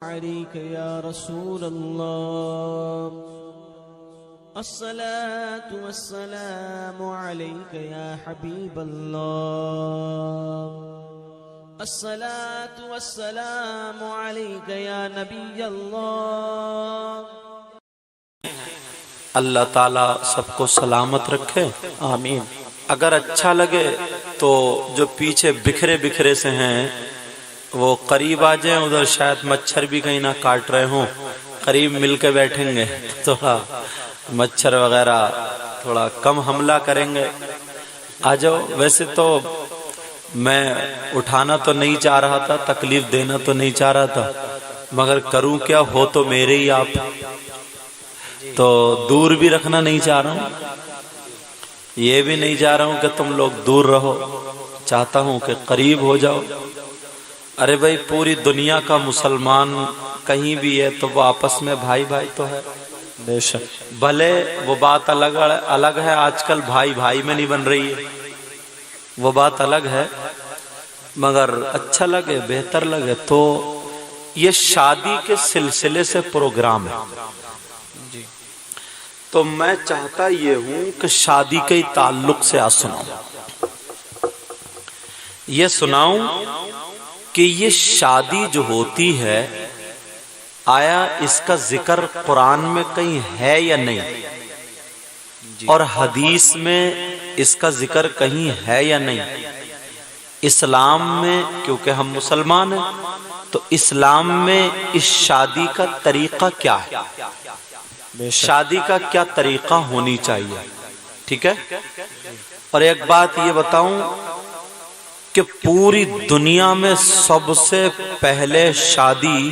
عليك يا رسول الله الصلاة والسلام عليك يا حبيب الله الصلاة والسلام عليك يا نبي الله. اللہ تعالیٰ سب کو سلامت رکھے آمین. اگر اچھا لگے تو جو پیچھے بکھرے بکھرے سے ہیں وہ قریب آ جائیں، ادھر شاید مچھر بھی کہیں نہ کاٹ رہے ہوں، قریب مل کے بیٹھیں گے تھوڑا مچھر وغیرہ تھوڑا کم حملہ کریں گے. آ جاؤ. ویسے تو میں اٹھانا تو نہیں چاہ رہا تھا، تکلیف دینا تو نہیں چاہ رہا تھا، مگر کروں کیا، ہو تو میرے ہی آپ، تو دور بھی رکھنا نہیں چاہ رہا ہوں، یہ بھی نہیں چاہ رہا ہوں کہ تم لوگ دور رہو، چاہتا ہوں کہ قریب ہو جاؤ. ارے بھائی پوری دنیا کا مسلمان کہیں بھی ہے تو وہ آپس میں بھائی بھائی تو ہے. بے شک بھلے وہ بات الگ ہے، آج کل بھائی بھائی میں نہیں بن رہی ہے، وہ بات الگ ہے، مگر اچھا لگے بہتر لگے. تو یہ شادی کے سلسلے سے پروگرام ہے، تو میں چاہتا یہ ہوں کہ شادی کے تعلق سے آج سناؤں، یہ سناؤں کہ یہ شادی جو ہوتی ہے آیا اس کا ذکر قرآن میں کہیں ہے یا نہیں، اور حدیث میں اس کا ذکر کہیں ہے یا نہیں. اسلام میں کیونکہ ہم مسلمان ہیں تو اسلام میں اس شادی کا طریقہ کیا ہے، شادی کا کیا طریقہ ہونی چاہیے. ٹھیک ہے. اور ایک بات یہ بتاؤں کہ پوری دنیا میں سب سے پہلے شادی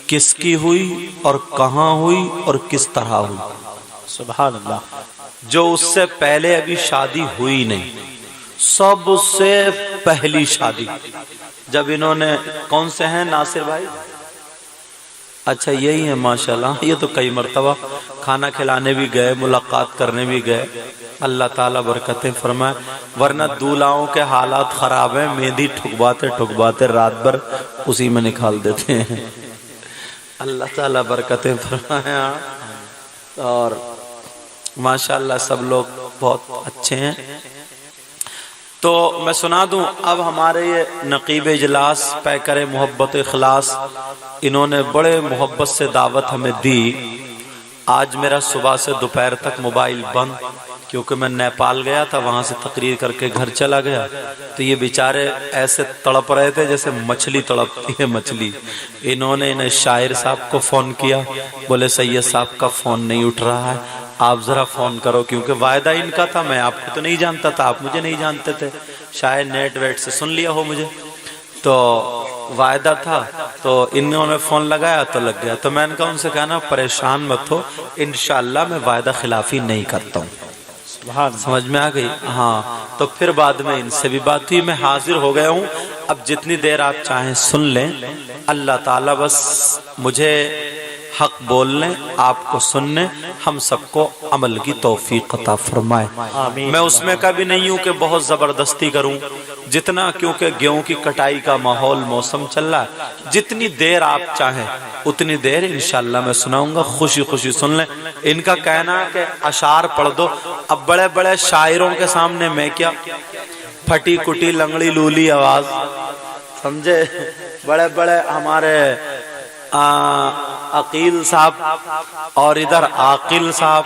کس کی ہوئی اور کہاں ہوئی اور کس طرح ہوئی؟ سبحان اللہ. جو اس سے پہلے ابھی شادی ہوئی نہیں، سب سے پہلی شادی جب انہوں نے، کون سے ہیں ناصر بھائی؟ اچھا یہی ہے ماشاءاللہ. یہ تو کئی مرتبہ کھانا کھلانے بھی گئے، ملاقات کرنے بھی گئے. اللہ تعالیٰ برکتیں فرمائے، ورنہ دولہاؤں کے حالات خراب ہیں، مہندی ٹھکواتے رات بھر اسی میں نکال دیتے ہیں. اللہ تعالیٰ برکتیں فرمائے. اور ماشاءاللہ سب لوگ بہت اچھے ہیں. تو میں سنا دوں، اب ہمارے یہ نقیب اجلاس پیکر محبت اخلاص، انہوں نے بڑے محبت سے دعوت ہمیں دی. آج میرا صبح سے دوپہر تک موبائل بند، کیونکہ میں نیپال گیا تھا، وہاں سے تقریر کر کے گھر چلا گیا. تو یہ بیچارے ایسے تڑپ رہے تھے جیسے مچھلی تڑپتی ہے مچھلی. انہوں نے شاعر صاحب کو فون کیا، بولے سید صاحب کا فون نہیں اٹھ رہا ہے، آپ ذرا فون کرو، کیونکہ وعدہ ان کا تھا. میں آپ کو تو نہیں جانتا تھا، آپ مجھے نہیں جانتے تھے، شاید نیٹ ویٹ سے سن لیا ہو مجھے، تو وعدہ تھا. تو انہوں نے فون لگایا تو لگ گیا. تو میں نے کہا ان سے کہنا پریشان مت ہو، انشاءاللہ میں وعدہ خلافی نہیں کرتا ہوں. سمجھ میں آ گئی؟ ہاں. تو پھر بعد میں ان سے بھی بات ہوئی. میں حاضر ہو گیا ہوں، اب جتنی دیر آپ چاہیں سن لیں. اللہ تعالیٰ بس مجھے حق بولنے، آپ کو سننے، ہم سب کو عمل کی توفیق عطا فرمائے. میں اس میں کبھی نہیں ہوں کہ بہت زبردستی کروں، جتنا، کیونکہ گیہوں کی کٹائی کا ماحول موسم چل رہا ہے، جتنی دیر آپ چاہیں اتنی دیر انشاءاللہ میں سناؤں گا. خوشی خوشی سن لیں. ان کا کہنا ہے کہ اشعار پڑھ دو. اب بڑے بڑے شاعروں کے سامنے میں کیا، پھٹی کٹی لنگڑی لولی آواز، سمجھے، بڑے بڑے ہمارے عقیل صاحب، اور ادھر عاقل صاحب،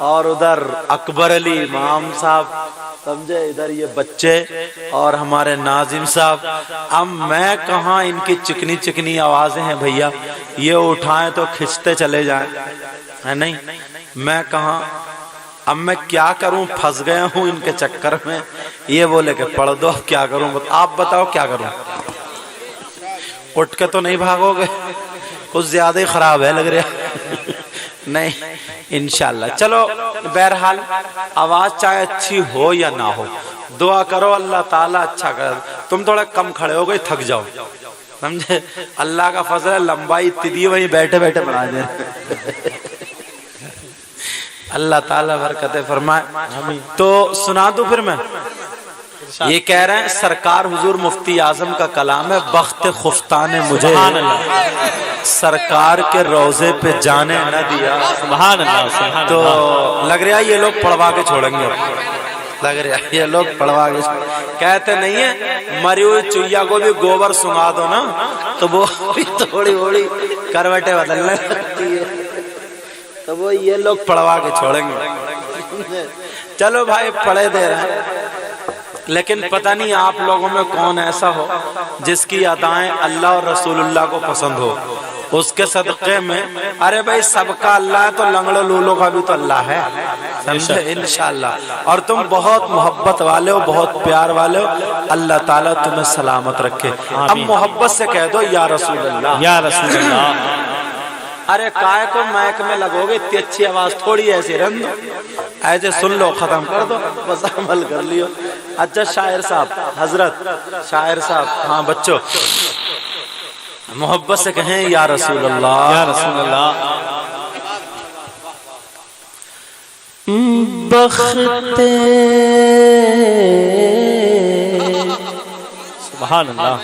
اور ادھر اکبر علی امام صاحب، سمجھے، ادھر یہ بچے اور ہمارے ناظم صاحب. اب میں کہاں، ان کی چکنی چکنی آوازیں ہیں بھیا، یہ اٹھائیں تو کھچتے چلے جائیں، ہے نہیں، میں کہاں. اب میں کیا کروں، پھنس گیا ہوں ان کے چکر میں. یہ بولے کہ پڑھ دو، کیا کروں، آپ بتاؤ کیا کروں. اٹھ کے تو نہیں بھاگو گے، کچھ زیادہ ہی خراب ہے لگ رہا. نہیں انشاءاللہ. چلو بہرحال آواز چاہے اچھی ہو یا نہ ہو، دعا کرو اللہ تعالیٰ اچھا کر. تم تھوڑا کم کھڑے ہو گئے، تھک جاؤ، سمجھے، اللہ کا فضل ہے، لمبائی اتنی دی وہیں بیٹھے بیٹھے بنا دے. اللہ تعالیٰ برکتیں فرمائے. تو سنا دوں پھر میں. یہ کہہ رہے ہیں سرکار حضور مفتی اعظم کا کلام ہے، بخت خفتان مجھے سرکار کے روضے پہ جانے نہ دیا سبحان اللہ سبحان تو اللہ. لگ رہا ہے یہ لوگ پڑوا کے چھوڑیں گے. لگ رہا ہے یہ لوگ پڑوا کے کہتے نہیں ہے مری ہوئی چویا کو بھی گوبر سنگا دو نا تو وہ تھوڑی تھوڑی کروٹیں بدلنے لگتی ہے. تو وہ یہ لوگ پڑوا کے چھوڑیں گے. چلو بھائی پڑھے دے رہے ہیں لیکن پتہ نہیں آپ لوگوں میں کون ایسا ہو جس کی ادائیں اللہ اور رسول اللہ کو پسند ہو. اس کے صدقے میں ارے بھائی سب کا اللہ ہے تو لنگڑوں لولوں کا بھی تو اللہ ہے. سمجھے انشاءاللہ. اور تم بہت محبت والے ہو بہت پیار والے ہو. اللہ تعالیٰ تمہیں سلامت رکھے. اب محبت سے کہہ دو یا رسول اللہ یا رسول اللہ. ارے کائے کو مائک میں لگو گے اتنی اچھی آواز تھوڑی ایسی رن دو ایسے سن لو ختم کر دو بس عمل کر لیو. اچھا شاعر صاحب حضرت شاعر صاحب ہاں بچوں محبت سے کہیں یا رسول اللہ یا رسول اللہ. بخت سبحان اللہ.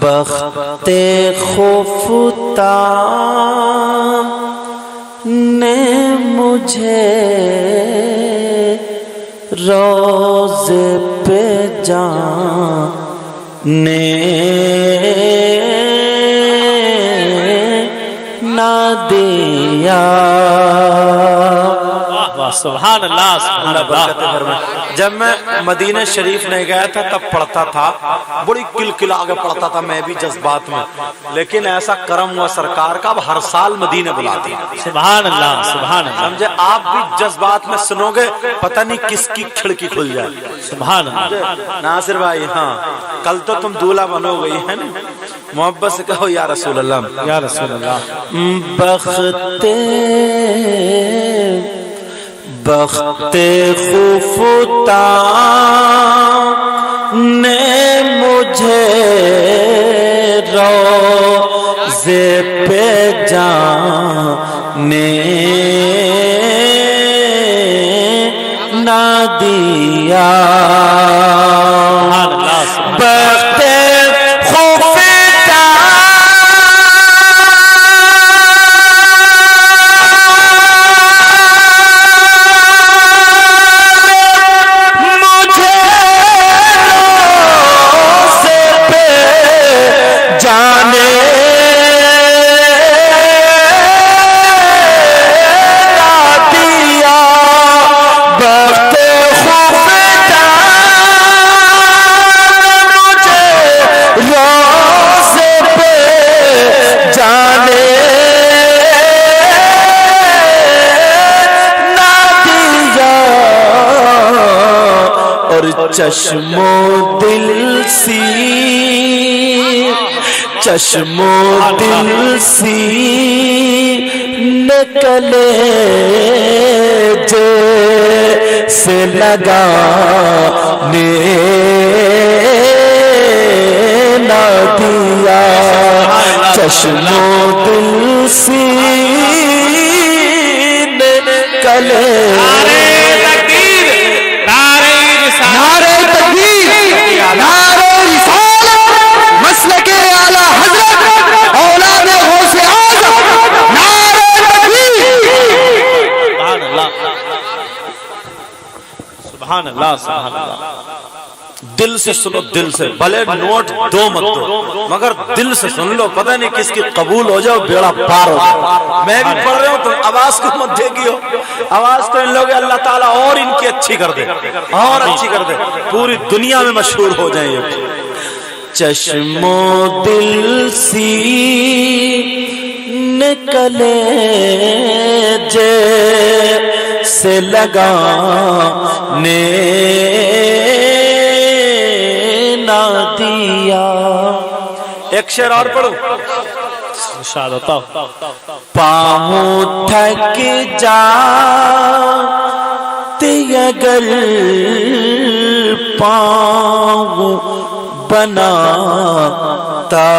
بخت خفتا نے مجھے روزے پہ جانے نہ دیا. سبحان اللہ سبحان اللہ. جب میں مدینہ شریف نہیں گیا تھا تب پڑھتا تھا بڑی کلکلا کے پڑھتا تھا میں بھی جذبات میں. لیکن ایسا کرم ہوا سرکار کا اب ہر سال مدینہ بلاتی. سبحان اللہ سبحان اللہ. سمجھے آپ بھی جذبات میں سنو گے پتہ نہیں کس کی کھڑکی کھل جائے. سبحان اللہ. ناصر بھائی ہاں کل تو تم دولہا بنو گئی ہے نا. محبت سے کہو یا رسول اللہ یا رسول اللہ. بخت خفتا نے مجھے روزے پہ جانے نہ دیا. بخت چشم و دل سی چشم و دل سی نکلے جیسے لگانے نہ دیا. چشم و دل سی نکلے سبحان اللہ سبحان اللہ. دل سے سنو دل سے بھلے نوٹ دو مت دو مگر دل سے سن لو پتہ نہیں کس کی قبول ہو جاؤ بیڑا پار ہو جاؤ. میں بھی پڑھ رہا ہوں تو آواز کو مت دیکھی ہو آواز تو ان لوگ اللہ تعالیٰ اور ان کی اچھی کر دے اور اچھی کر دے پوری دنیا میں مشہور ہو جائیں یہ. چشم و دل سی نکلے جیسے لگانے نہ دیا. ایک شعر اور پڑھو پاؤں تھک جاتے اگر پاؤں بناتا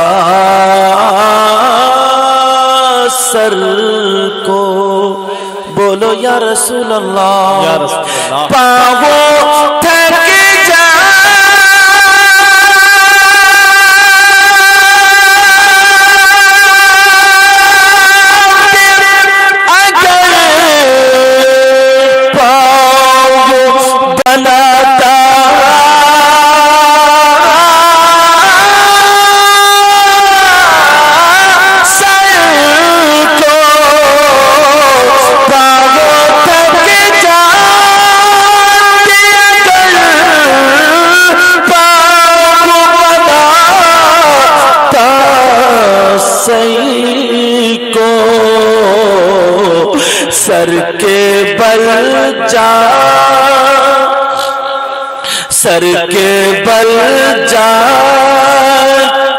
سر کو بولو یا رسول اللہ یا رسول اللہ. پاؤں تھک سر کے بل جا سر کے بل جا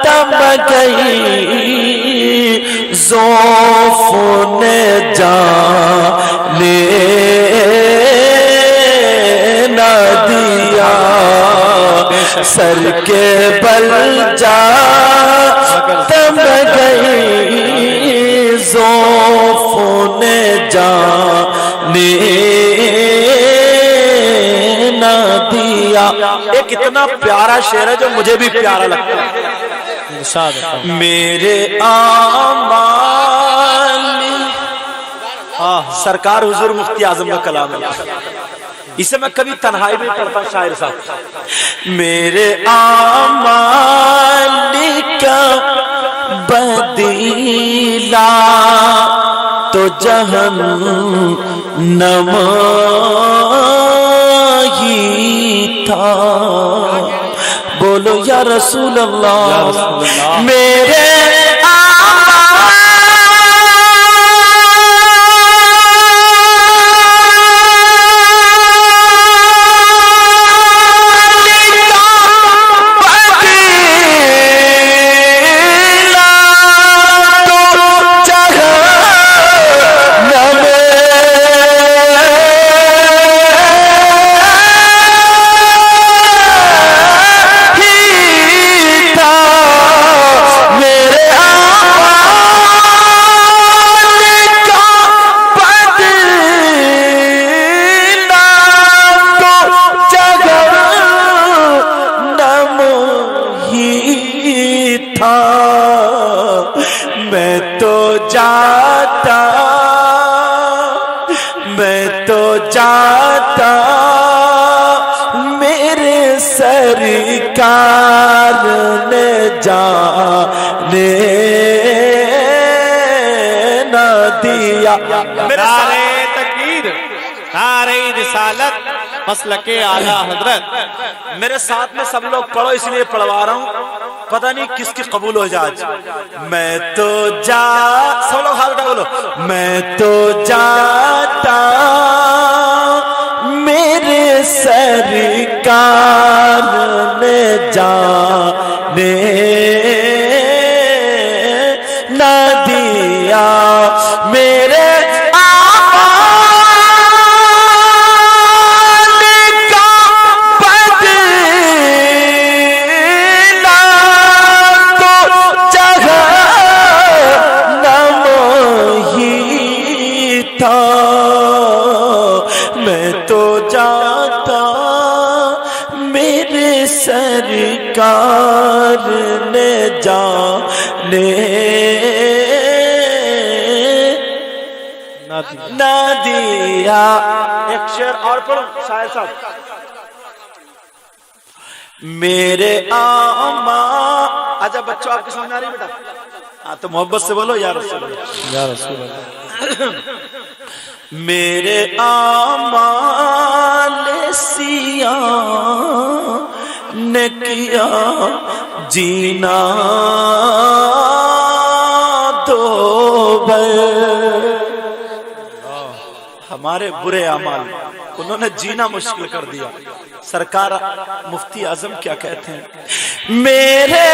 تب گئی زوف نے جانے نہ دیا سر کے بل جا تب گئی زوف نے جانے نہ دیا. ایک اتنا پیارا شعر ہے جو مجھے بھی پیارا لگتا ہے. میرے آمال سرکار حضور مفتی اعظم کا کلام ہے. اسے میں کبھی تنہائی میں پڑھتا شاعر صاحب. میرے آمال کا بدیلا تو جہنم ہی تھا. بولو یا رسول اللہ. میرے سرکار نے جانے نہ دیا. نعرہ تکبیر، نعرہ رسالت، مسلک اعلی حضرت. میرے ساتھ میں سب لوگ پڑھو، اس لیے پڑھوا رہا ہوں، پتہ نہیں کس کی قبول ہو جائے. میں تو سب لوگ ہاتھ اٹھا بولو. میں تو جاتا میرے سرکار نے جانے نہ دیا. میرے آمال کا بدلہ تو جہنم ہی تھا. میں تو جاتا میرے سرکار نے جانے نہ دیا. ایک شعر اور پڑھو شاعر صاحب. میرے آمال. اچھا بچوں آپ کی سمجھ آ رہی بیٹا؟ ہاں تو محبت سے بولو یا رسول اللہ. یا رسول اللہ. میرے آمال سیاہ نے کیا جینا دو بر. ہمارے برے اعمال انہوں نے جینا مشکل کر دیا. سرکار مفتی اعظم کیا کہتے ہیں؟ میرے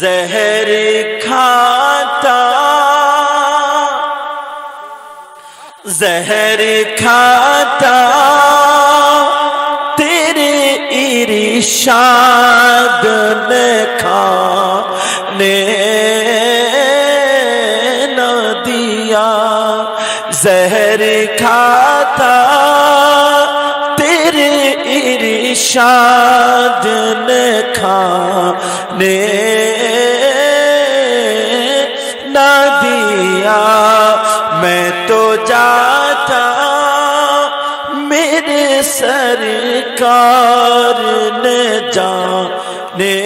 زہر کھاتا زہر کھاتا تیرے ارشاد نے کھانے نہ دیا. زہر کھاتا تیرے ارشاد نے کھانے نہ دیا. میں تو جاتا میرے سرکار نے جانے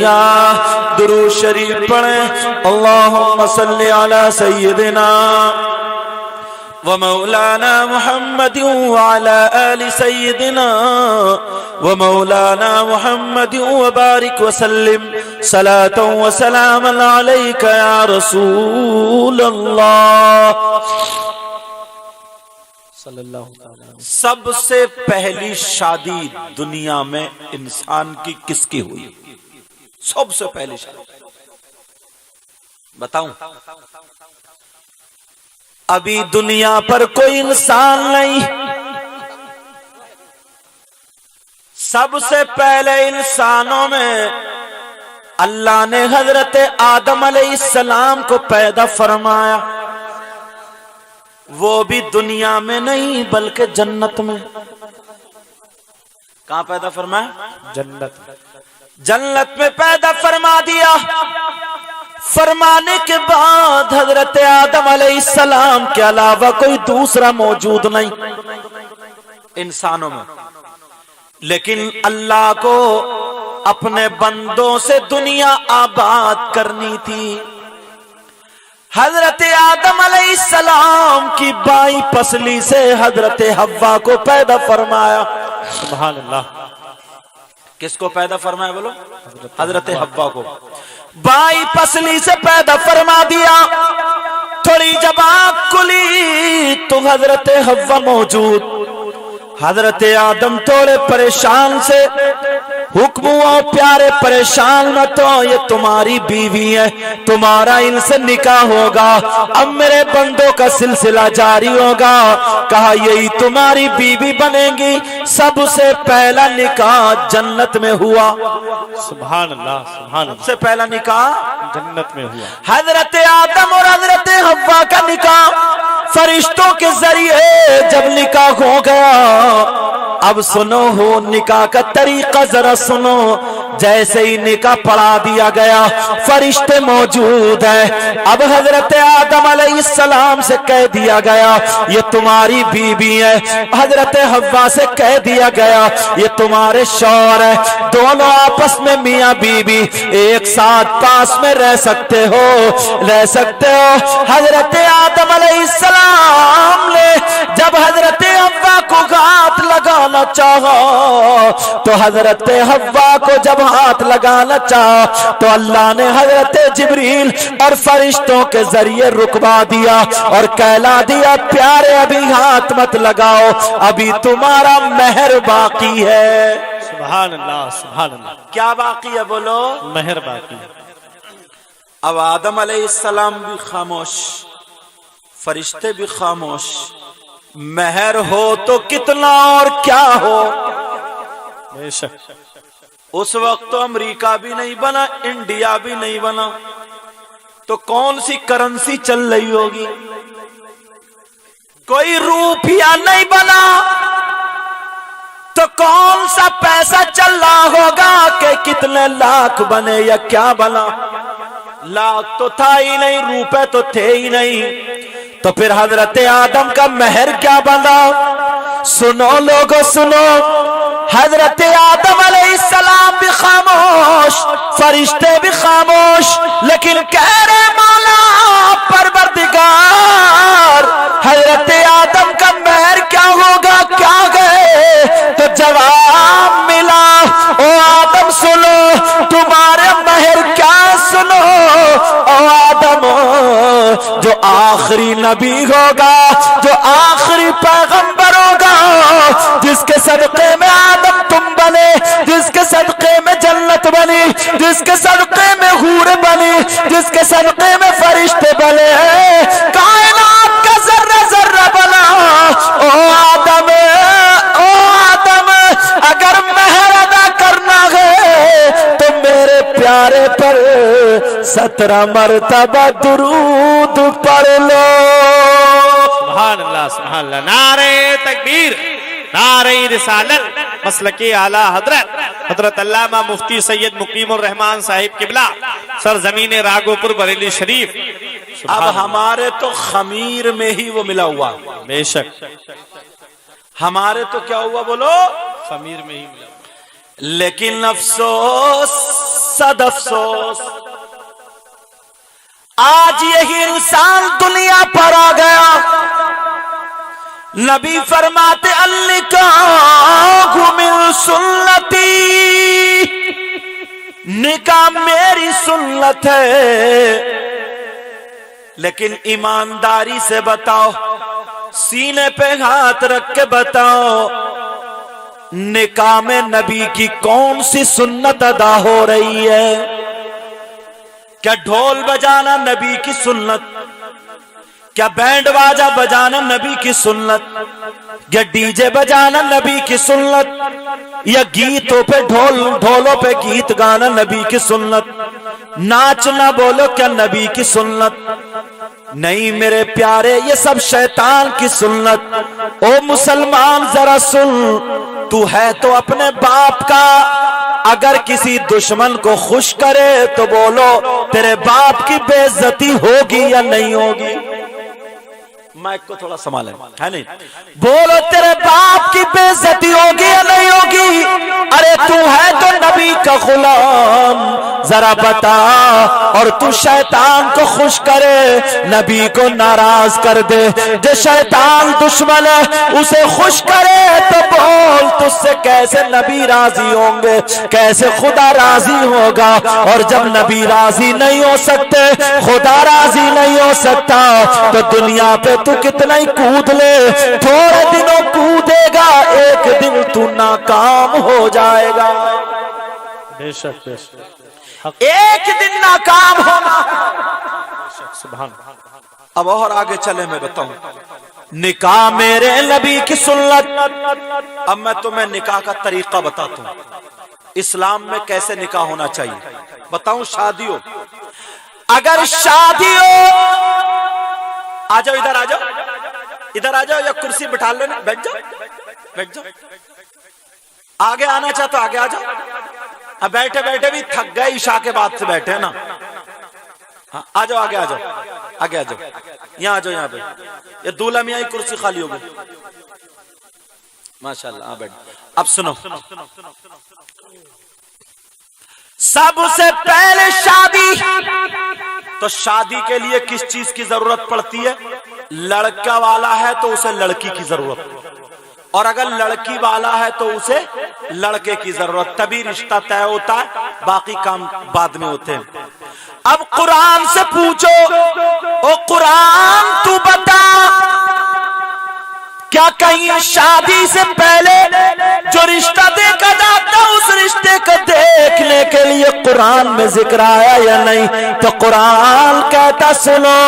علیہ درود شریف پڑھیں. اللہم صلی علی سیدنا ومولانا محمد وعلى آل سيدنا ومولانا محمد وبارك وسلم صلاة وسلاما عليك يا رسول الله. صلی اللہ علیہ وسلم. سب سے پہلی شادی دنیا میں انسان کی کس کی ہوئی؟ سب سے پہلی شادی بتاؤں؟ ابھی دنیا پر کوئی انسان نہیں. سب سے پہلے انسانوں میں اللہ نے حضرت آدم علیہ السلام کو پیدا فرمایا. وہ بھی دنیا میں نہیں بلکہ جنت میں. کہاں پیدا فرمایا؟ جنت. جنت میں پیدا فرما دیا. فرمانے کے بعد حضرت آدم علیہ السلام کے علاوہ کوئی دوسرا موجود نہیں انسانوں میں. لیکن اللہ کو اپنے بندوں سے دنیا آباد کرنی تھی. حضرت آدم علیہ السلام کی بائیں پسلی سے حضرت حوا کو پیدا فرمایا. سبحان اللہ. کس کو پیدا فرمایا بولو؟ حضرت حوا کو بائیں پسلی سے پیدا فرما دیا. تھوڑی جب آنکھ کھلی تو حضرت حوا موجود. حضرت آدم تھوڑے پریشان سے حکم ہوا پیارے پریشان مت ہو، یہ تمہاری بیوی ہے، تمہارا ان سے نکاح ہوگا، اب میرے بندوں کا سلسلہ جاری ہوگا. کہا یہی تمہاری بیوی بنے گی. سب سے پہلا نکاح جنت میں ہوا. سبحان اللہ. سبحان سب اللہ. سے پہلا نکاح جنت میں ہوا. حضرت آدم اور حضرت حوا کا نکاح فرشتوں کے ذریعے جب نکاح ہو گیا. اب سنو ہو نکاح کا طریقہ ذرا سنو. جیسے ہی نکاح پڑھا دیا گیا فرشتے موجود ہیں. اب حضرت آدم علیہ السلام سے کہہ دیا گیا یہ تمہاری بیوی ہے. حضرت حوا سے کہہ دیا گیا یہ تمہارے شوہر ہے. دونوں آپس میں میاں بیوی ایک ساتھ پاس میں رہ سکتے ہو، رہ سکتے ہو. حضرت آدم علیہ السلام نے جب حضرت حوا کو ہاتھ لگانا چاہا تو حضرت حوا کو جب ہاتھ لگانا چاہا تو اللہ نے حضرت جبریل اور فرشتوں کے ذریعے رکوا دیا اور کہلا دیا پیارے ابھی ہاتھ مت لگاؤ، ابھی تمہارا مہر باقی ہے. سبحان اللہ. سبحان اللہ. کیا باقی ہے بولو؟ مہر باقی. اب آدم علیہ السلام بھی خاموش، فرشتے بھی خاموش. مہر ہو تو کتنا اور کیا ہو. بے شک. اس وقت تو امریکہ بھی نہیں بنا، انڈیا بھی نہیں بنا، تو کون سی کرنسی چل رہی ہوگی؟ کوئی روپیہ نہیں بنا تو کون سا پیسہ چل رہا ہوگا کہ کتنے لاکھ بنے یا کیا بنا؟ لاکھ تو تھا ہی نہیں، روپے تو تھے ہی نہیں. تو پھر حضرت آدم کا مہر کیا بنا؟ سنو لوگو سنو. حضرت آدم علیہ السلام بھی خاموش، فرشتے بھی خاموش، لیکن کہہ رہے مولا پروردگار حضرت آدم کا مہر کیا ہوگا، کیا گئے؟ تو جواب ملا او آدم سنو تمہارے مہر کیا سنو. او آدم جو آخری نبی ہوگا، جو آخری پیغمبر ہوگا، جس کے صدقے میں آدم تم بنے، جس کے صدقے میں جنت بنی، جس کے صدقے میں حور بنی، جس کے صدقے میں فرشتے بنے، کائنات کا ذرہ ذرہ بنا. او آدم، او آدم اگر مہر ادا کرنا ہے تو میرے پیارے پر 17 مرتبہ درود پڑھ لو. سبحان اللہ. سبحان اللہ. نعرہ تکبیر، نعرہ رسالت. مسلک اعلیٰ حضرت علامہ مفتی سید مقیم الرحمان صاحب قبلہ سرزمین راگوپور بریلی شریف. اب ہمارے تو خمیر میں ہی وہ ملا ہوا. بے شک. ہمارے تو کیا ہوا بولو؟ خمیر میں ہی ملا. لیکن افسوس صد افسوس آج یہی انسان دنیا پر آ گیا. نبی فرماتے النکاح من سنتی، نکاح میری سنت ہے. لیکن ایمانداری سے بتاؤ، سینے پہ ہاتھ رکھ کے بتاؤ، نکاح میں نبی کی کون سی سنت ادا ہو رہی ہے؟ کیا ڈھول بجانا نبی کی سنت؟ کیا بینڈ باجا بجانا نبی کی سنت؟ یا ڈی جے بجانا نبی کی سنت؟ یا گیتوں پہ ڈھولوں پہ گیت گانا نبی کی سنت؟ ناچنا بولو کیا نبی کی سنت؟ نہیں میرے پیارے، یہ سب شیطان کی سنت. او مسلمان ذرا سن، تو ہے تو اپنے باپ کا، اگر کسی دشمن کو خوش کرے تو بولو تیرے باپ کی بے عزتی ہوگی یا نہیں ہوگی؟ مائک کو تھوڑا سنبھالیں، ہے نہیں؟ بولو تیرے باپ کی بے عزتی ہوگی یا نہیں ہوگی؟ ارے تو ہے تو نبی کا غلام، ذرا بتا. اور تو شیطان کو خوش کرے، نبی کو ناراض کر دے. جو شیطان دشمن ہے اسے خوش کرے تو بول تجھ سے کیسے نبی راضی ہوں گے، کیسے خدا راضی ہوگا؟ اور جب نبی راضی نہیں ہو سکتے، خدا راضی نہیں ہو سکتا، تو دنیا پہ تو کتنا ہی کود لے، تھوڑے دنوں کودے گا، ایک دن تو ناکام ہو جائے گا. بے شک بے شک، ایک دن ناکام ہونا. سبحان. اب اور آگے چلے میں بتاؤں، نکاح میرے نبی کی سنت. اب میں تمہیں نکاح کا طریقہ بتاتا ہوں، اسلام میں کیسے نکاح ہونا چاہیے. بتاؤں شادی ہو، اگر شادی ہو، آ جاؤ ادھر، آ جاؤ ادھر، آ جاؤ، یا کرسی بٹھا لینا، بیٹھ جاؤ بیٹھ جاؤ. آگے آنا چاہتا آگے آ جاؤ. اب بیٹھے بیٹھے بھی تھک گئے، عشاء کے بعد سے بیٹھے نا. آ جاؤ آگے، آ جاؤ آگے، آ جاؤ یہاں، آ جاؤ یہاں پہ. یہ دولہا میاں کی کرسی خالی ہو گئی، ماشاءاللہ. ہاں بیٹھ. اب سنو، سب سے پہلے شادی، تو شادی کے لیے کس چیز کی ضرورت پڑتی ہے؟ لڑکا والا ہے تو اسے لڑکی کی ضرورت، اور اگر لڑکی والا ہے تو اسے لڑکے کی ضرورت. تبھی رشتہ طے ہوتا ہے، باقی کام بعد میں ہوتے ہیں. اب قرآن سے پوچھو، او قرآن تو بتا، کیا کہیں شادی سے پہلے جو رشتہ دیکھا جاتا اس رشتے کو دیکھنے کے لیے قرآن میں ذکر آیا یا نہیں؟ تو قرآن کہتا سنو،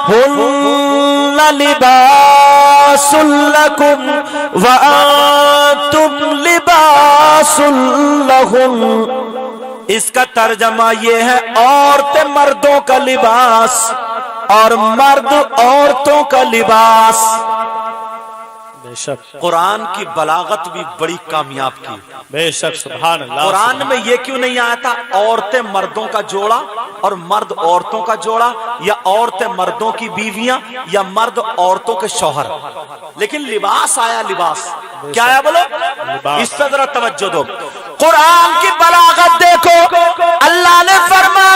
ہن لباس لکم وانتم لباس لہن. اس کا ترجمہ یہ ہے، عورتیں مردوں کا لباس اور مرد عورتوں کا لباس. بے شک قرآن کی بلاغت بھی بڑی کامیاب کی. بے شک سبحان اللہ. قرآن میں یہ کیوں نہیں آیا تھا عورتیں مردوں کا جوڑا اور مرد عورتوں کا جوڑا، یا عورتیں مردوں کی بیویاں یا مرد عورتوں کے شوہر؟ لیکن لباس آیا، لباس کیا آیا بولو؟ اس سے ذرا توجہ دو. قرآن کی بلاغت دیکھو، اللہ نے فرمایا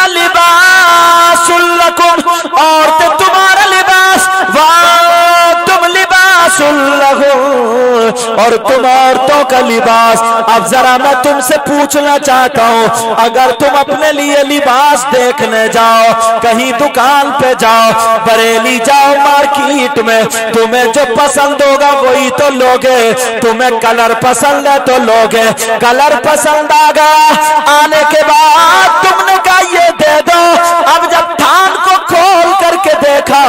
لباس لکم، عورتیں تمہارا لباس، وانتم لباس لہن، اور تم عورتوں کا لباس. اب ذرا میں تم سے پوچھنا چاہتا ہوں، اگر تم اپنے لیے لباس دیکھنے جاؤ، کہیں دکان پہ جاؤ، بریلی جاؤ، مارکیٹ میں، تمہیں جو پسند ہوگا وہی تو لوگے. تمہیں کلر پسند ہے تو لوگے. کلر پسند آ گیا، آنے کے بعد تم نے کہا یہ دے دو. اب جب تھان کو کھول کر کے دیکھا،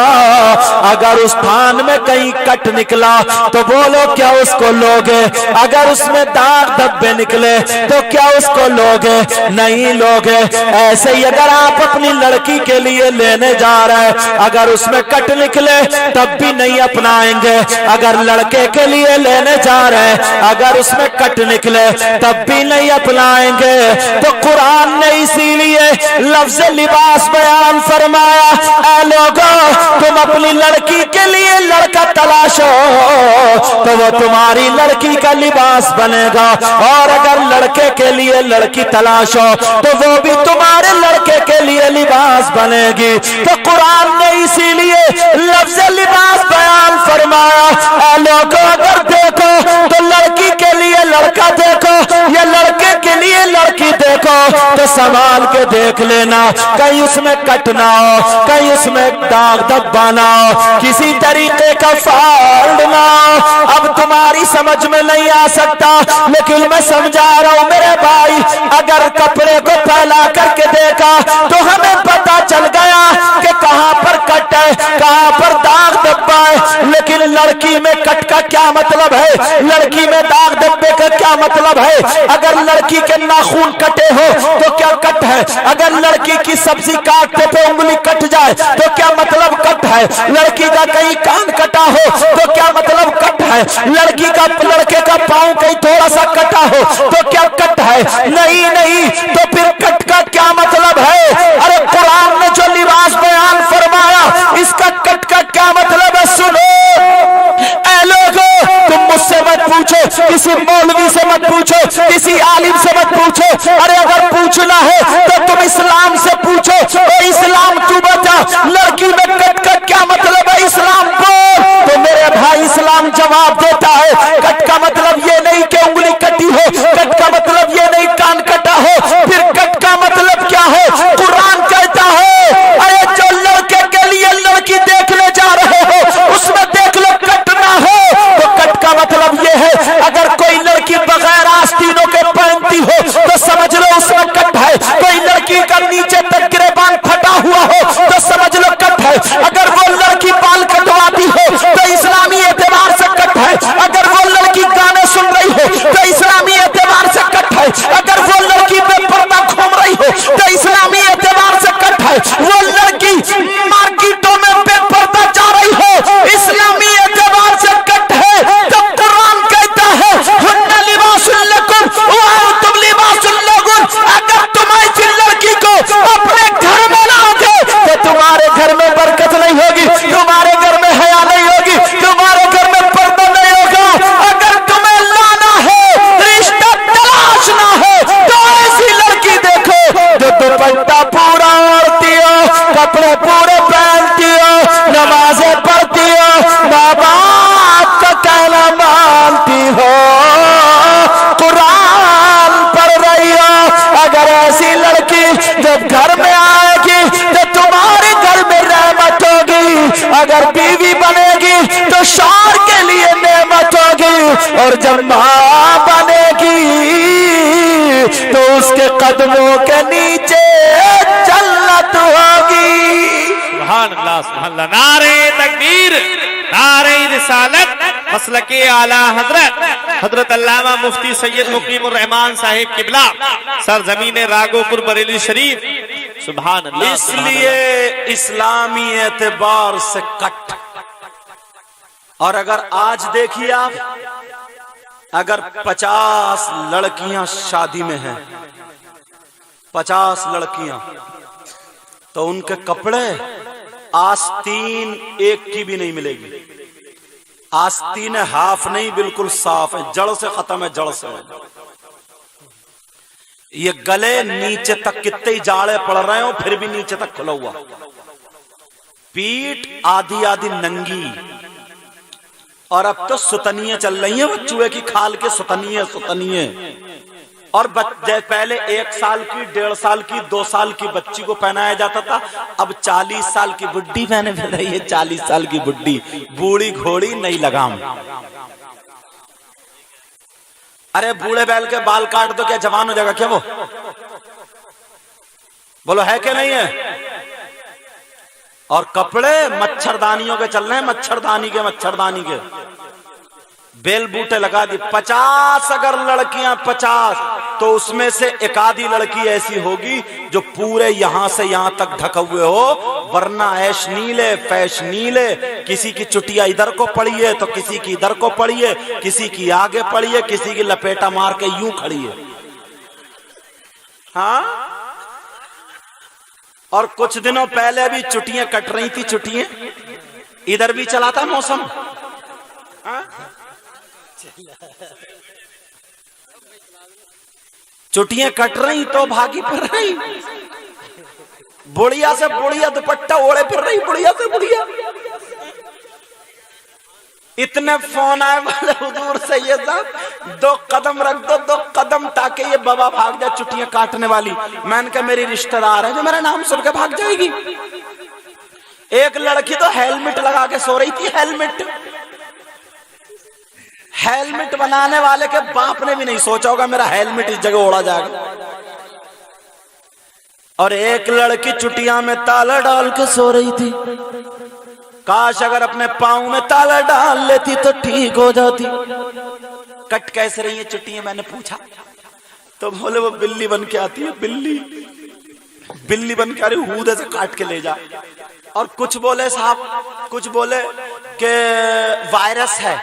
اگر اس تھان میں کہیں کٹ نکلا تو بولو کیا اس کو لوگے؟ اگر اس میں داغ دھبے نکلے تو کیا اس کو لوگے؟ نہیں لوگے. ایسے ہی اگر آپ اپنی لڑکی کے لیے لینے جا رہے ہیں، اگر اس میں کٹ نکلے تب بھی نہیں اپنائیں گے. اگر لڑکے کے لیے لینے جا رہے ہیں، اگر اس میں کٹ نکلے تب بھی نہیں اپنائیں گے. تو قرآن نے اسی لیے لفظ لباس بیان فرمایا، اے لوگو تم اپنی لڑکی کے لیے لڑکا تلاشو، तो वो तुम्हारी लड़की का लिबास बनेगा, और अगर लड़के के लिए लड़की तलाश हो तो वो भी तुम्हारे लड़के के लिए लिबास बनेगी। तो कुरान ने इसीलिए लफ्ज़ लिबास बयान फरमाया। ऐ लोगों, अगर देखो तो लड़की के लिए लड़का देखो या लड़के के लिए लड़की देखो तो संभाल के देख लेना, कहीं उसमें कट ना हो, कहीं उसमें दाग धब्बा ना हो, किसी तरीके का फॉल्ट ना हो। अब तुम्हारी समझ में नहीं आ सकता, लेकिन मैं समझा रहा हूं मेरे भाई। अगर कपड़े को फैला करके देखा तो हमें पता चल गया कि कहां पर कट है, कहां पर दाग धब्बा है। लेकिन लड़की में कट का क्या मतलब है, लड़की में दाग धब्बे का क्या मतलब है? अगर लड़की के नाखून कटे हो तो क्या कट है? अगर लड़की की सब्जी काटने पे उंगली कट जाए तो क्या मतलब कट है? लड़की का कहीं कान कटा हो तो क्या मतलब कट है? लड़की का लड़के का पांव कहीं थोड़ा सा कटा हो तो क्या कट है? नहीं नहीं, तो फिर कट का क्या मतलब है? अरे कुरान ने जो लिबास बयान फरमाया, इसका कट का क्या मतलब है? सुनो ऐ लोगों, तुम मुझसे मत पूछो, किसी मौलवी से मत पूछो, किसी आलिम से मत पूछो। अरे अगर पूछना है तो तुम इस्लाम से पूछो। ओ इस्लाम तू बता, लड़की में कट का क्या मतलब है? इस्लाम बोल। तो मेरे भाई इस्लाम जवाब देता है, कट का मतलब ये नहीं कि उंगली कटी हो, कट का मतलब ये नहीं कान कटा हो, फिर कट का मतलब क्या है? कुरान कहता है, अरे जो लड़के के लिए लड़की देखने जा रहे हो उसमें देख लो कट ना हो। तो कट का मतलब ये है, अगर कोई लड़की बगैर आस्तीनों के पहनती हो तो समझ लो उसमें कट है। कोई लड़की का नीचे तक गिरेबान फटा हुआ हो तो समझ लो कट है। अगर वो लड़की बाल कटवाती हो तो इस्लामी एतबार से कट है। अगर वो लड़की गाने सुन रही हो तो इस्लामी एतबार से कट है। अगर वो लड़की बेपर्दा घूम रही हो तो इस्लामी एतबार से कट है। वो लड़की मार्केटों में बेपर्दा जा रही हो, इस्लामी एतबार से कट है। तो कुरान कहता है, हुन्ना लिबासुल लकुम व अंतुम लिबासुल लहुन। अगर तुम ऐसी लड़की को अपने घर में लाओगे तो तुम्हारे घर में बरकत नहीं होगी, तुम्हारे घर में हया नहीं होगी, तुम्हारे घर में पर्दा नहीं होगा। अगर तुम्हें लाना है, रिश्ता तलाशना है, तो ऐसी लड़की देखो जो दुपट्टा पूरा ओढ़ती हो, कपड़े पूरे पहनती हो, नमाजें पढ़ती हो, माँ बाप का कहना मानती हो, कुरान पढ़ रही हो। अगर ऐसी लड़की जब घर में आएगी तो तुम्हारे घर में रहमत होगी। अगर बीवी बनेगी तो शौहर के लिए नेमत होगी, और जब मां बनेगी तो उसके कदमों के नीचे जन्नत होगी। सुभान अल्लाह, सुभान अल्लाह। नारे तकबीर, नारे रिसालत, मसलके आला हजरत अल्लामा मुफ्ती सैयद मुकीमुर रहमान साहिब किबला, सरजमीन रागोपुर बरेली शरीफ। सुभान अल्लाह। इसलिए इस्लामी एतबार से कट। और अगर आज देखिए आप, अगर 50 लड़कियां शादी में हैं, 50 लड़कियां, तो उनके कपड़े आस्तीन एक की भी नहीं मिलेगी। आस्तीन हाफ नहीं, बिल्कुल साफ है, जड़ से खत्म है, जड़ से है। ये गले नीचे तक कितने ही जाड़े पड़ रहे हो फिर भी नीचे तक खुला हुआ, पीठ आधी आधी नंगी। और अब तो सुतनियां चल रही हैं, वो चूहे की खाल के सुतनिये। और पहले 1 साल की, 1.5 साल की, 2 साल की बच्ची को पहनाया जाता था, अब 40 साल की बुड्ढी पहने फिर रही है। 40 साल की बुड्ढी, बूढ़ी घोड़ी नई लगाम। अरे बूढ़े बैल के बाल काट दो, क्या जवान हो जाएगा क्या वो? बोलो है क्या नहीं है? और कपड़े मच्छरदानियों के चल रहे हैं, मच्छरदानी के बेल बूटे लगा दी। 50 अगर लड़कियां 50, तो उसमें से एक आधी लड़की ऐसी होगी जो पूरे यहां से यहां तक ढके हुए हो, वरना ऐश नीले फैश नीले। किसी की चुटिया इधर को पड़ी है तो किसी की इधर को पड़ी है, किसी की आगे पड़ी है, किसी की लपेटा मार के यूं खड़ी है। हाँ, और कुछ दिनों पहले भी चुटियां कट रही थी, चुटियां इधर भी चला था मौसम। हाँ? चुटियां कट रही तो भागी फिर रही, बुढ़िया से बुढ़िया दुपट्टा ओढ़े फिर रही, बुढ़िया से बुढ़िया। इतने फोन आए वाले हुजूर सैयद साहब 2 कदम रख दो, 2 कदम, ताकि ये बाबा भाग जाए चुटियां काटने वाली। मैंने कहा मेरी रिश्तेदार है जो मेरा नाम सुन के भाग जाएगी। एक लड़की तो हेलमेट लगा के सो रही थी, हेलमेट बनाने वाले के बाप ने भी नहीं सोचा होगा मेरा हेलमेट इस जगह ओढ़ा जाएगा। और एक लड़की चुटिया में ताला डाल के सो रही थी। काश अगर अपने पाँव में ताला डाल लेती तो ठीक हो जाती। कट कैसे रही है चुटियां, मैंने पूछा तो बोले वो बिल्ली बन के आती है, बिल्ली बन के आ रही, हूदे से काट के ले जा। और कुछ बोले साहब, कुछ बोले कि वायरस है,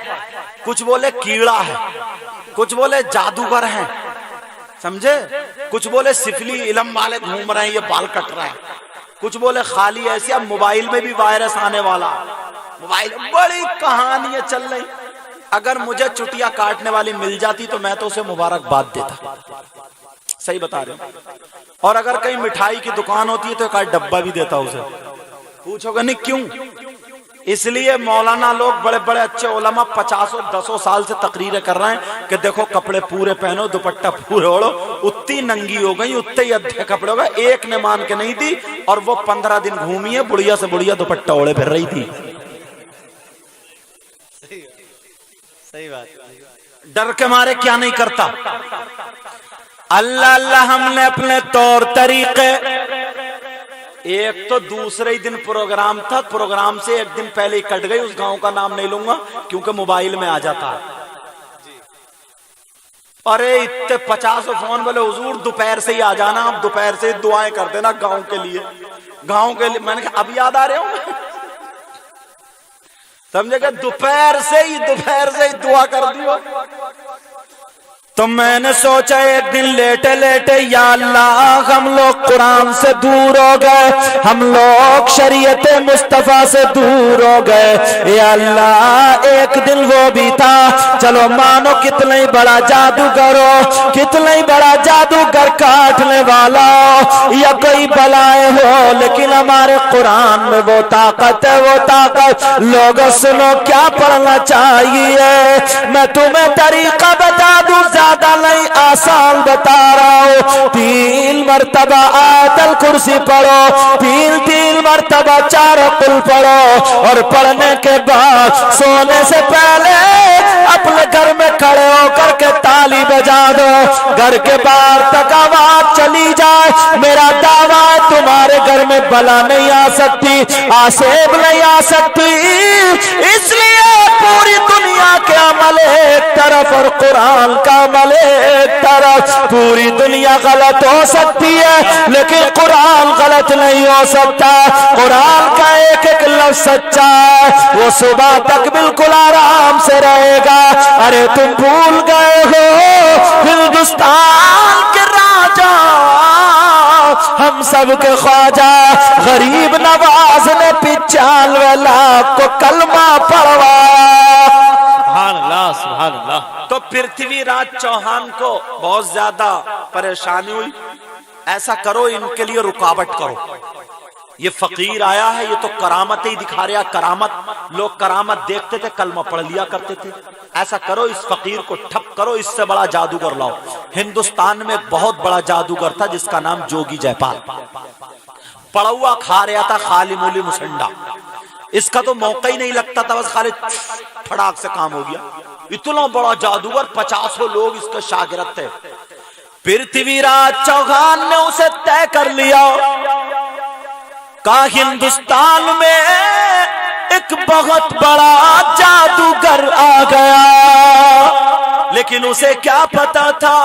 कुछ बोले कीड़ा है, कुछ बोले जादूगर हैं, समझे, कुछ बोले सिफली इलम वाले घूम रहे हैं, ये बाल कट रहा है, कुछ बोले खाली ऐसे। अब मोबाइल में भी वायरस आने वाला, मोबाइल, बड़ी कहानियां चल रही। अगर मुझे चुटिया काटने वाली मिल जाती तो मैं तो उसे मुबारकबाद देता, सही बता रहे हो। और अगर कहीं मिठाई की दुकान होती है तो एक डब्बा भी देता उसे। पूछोगे नहीं क्यों? इसलिए मौलाना लोग बड़े बड़े अच्छे उलमा 50-100 साल से तकरीरें कर रहे हैं कि देखो कपड़े पूरे पहनो, दुपट्टा पूरे ओढ़ो। उतनी नंगी हो गई, उतने ही अद्धे कपड़े हो गए, एक ने मान के नहीं दी। और वो 15 दिन घूमी है, बुढ़िया से बुढ़िया दुपट्टा ओढ़े फिर रही थी। सही बात। डर के मारे क्या नहीं करता। अल्लाह अल्लाह, हमने अपने तौर तरीके, एक तो दूसरे ही दिन प्रोग्राम था, प्रोग्राम से एक दिन पहले ही कट गई। उस गांव का नाम नहीं लूंगा क्योंकि मोबाइल में आ जाता है। अरे इतने 50 फोन बोले हुजूर दोपहर से ही आ जाना, आप दोपहर से ही दुआएं कर देना गांव के लिए, गांव के लिए। मैंने कहा अब याद आ रहे हो, समझेगा, दोपहर से ही दुआ कर दियो। तो मैंने सोचा एक दिन लेटे लेटे, या अल्लाह हम लोग कुरान से दूर हो गए, हम लोग शरीयत मुस्तफा से दूर हो गए। या अल्लाह एक दिन वो भी था, चलो मानो कितना ही बड़ा जादूगर हो, कितना ही बड़ा जादूगर काटने वाला हो या कोई बलाए हो, लेकिन हमारे कुरान में वो ताकत है, वो ताकत। लोग सुनो क्या पढ़ना चाहिए, मैं तुम्हें तरीका बता दूं, ज्यादा नहीं आसान बता रहा हूं। 3 मरतबा आयतल कुर्सी पढ़ो, 3 मरतबा 4 कुल पढ़ो, और पढ़ने के बाद सोने से पहले अपने घर में खड़े होकर के ताली बजा दो। घर के बाहर तक आवाज चली जाए, मेरा दावा है तुम्हारे घर में बला नहीं आ सकती, आसेब नहीं आ सकती। इसलिए पूरी दुनिया के अमल एक तरफ और कुरान का अमल एक तरफ। पूरी दुनिया गलत हो सकती है लेकिन कुरान गलत नहीं हो सकता। कुरान का एक एक लफ्ज सच्चा है, वो सुबह तक बिल्कुल आराम से रहेगा। अरे तुम भूल गए हो हिंदुस्तान के राजा, हम सब के ख्वाजा गरीब नवाज ने 95 लाख को कलमा पढ़वाया। सुभान अल्लाह। तो पृथ्वीराज चौहान को बहुत ज्यादा परेशानी हुई। ऐसा करो, इनके लिए रुकावट करो। ये फकीर आया है, ये तो करामत ही दिखा रहा। करामत, लोग करामत देखते थे, कलमा पढ़ लिया करते थे। ऐसा करो, इस फकीर को ठप करो, इससे बड़ा जादूगर लाओ। हिंदुस्तान में एक बहुत बड़ा जादूगर था जिसका नाम जोगी जयपाल। पड़ुआ खा रहा था, खाली मूली मुसंडा। इसका तो मौका ही नहीं लगता था, बस खाली फटाक से काम हो गया। इतना बड़ा जादूगर, 50 लोग इसके शागिर्द थे। पृथ्वीराज चौहान ने उसे तय कर लिया, कहा हिंदुस्तान में एक बहुत बड़ा जादूगर आ गया। लेकिन उसे क्या पता था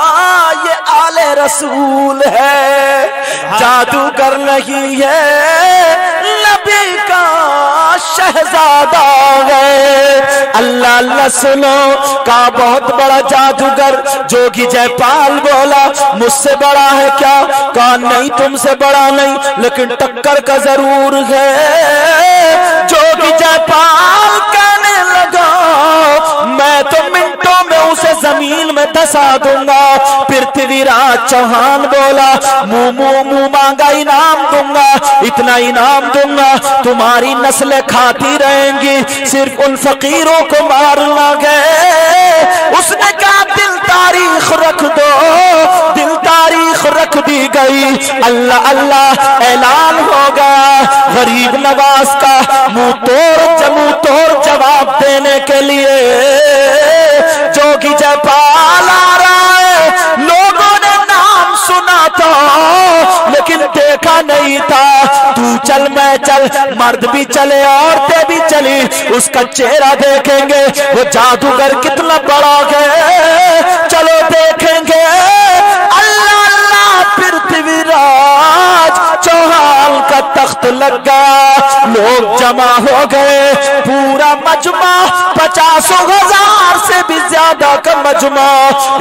ये आले रसूल है, जादूगर नहीं है, नबी का शहजादा है। अल्लाह अल्लाह सुनो, का बहुत बड़ा जादूगर। जोगी जयपाल बोला मुझसे बड़ा है क्या? कहा नहीं तुमसे बड़ा नहीं, लेकिन टक्कर का जरूर है। जोगी जयपाल कहने लगा मैं तो मिनटों में नसा दूंगा। पृथ्वीराज चौहान बोला मुंह मांगा इनाम दूंगा, इतना इनाम दूंगा तुम्हारी नस्लें खाती रहेंगी, सिर्फ उन फकीरों को मारना गए। उसने कहा दिल तारीख रख दो, दिल तारीख रख दी गई। अल्लाह अल्लाह ऐलान होगा। गरीब नवाज का मुंह तोड़ जवाब देने के लिए जोगी जयपाल आ रहा है। लोगों ने नाम सुना था लेकिन देखा नहीं था। तू चल मैं चल, मर्द भी चले औरतें भी चली, उसका चेहरा देखेंगे वो जादूगर कितना बड़ा है, चलो देखेंगे। अल्लाह अल्लाह पृथ्वीराज चौहान का तख्त लग गया, लोग जमा हो गए, पूरा मजमा 50,000 से भी ज्यादा का मजमा,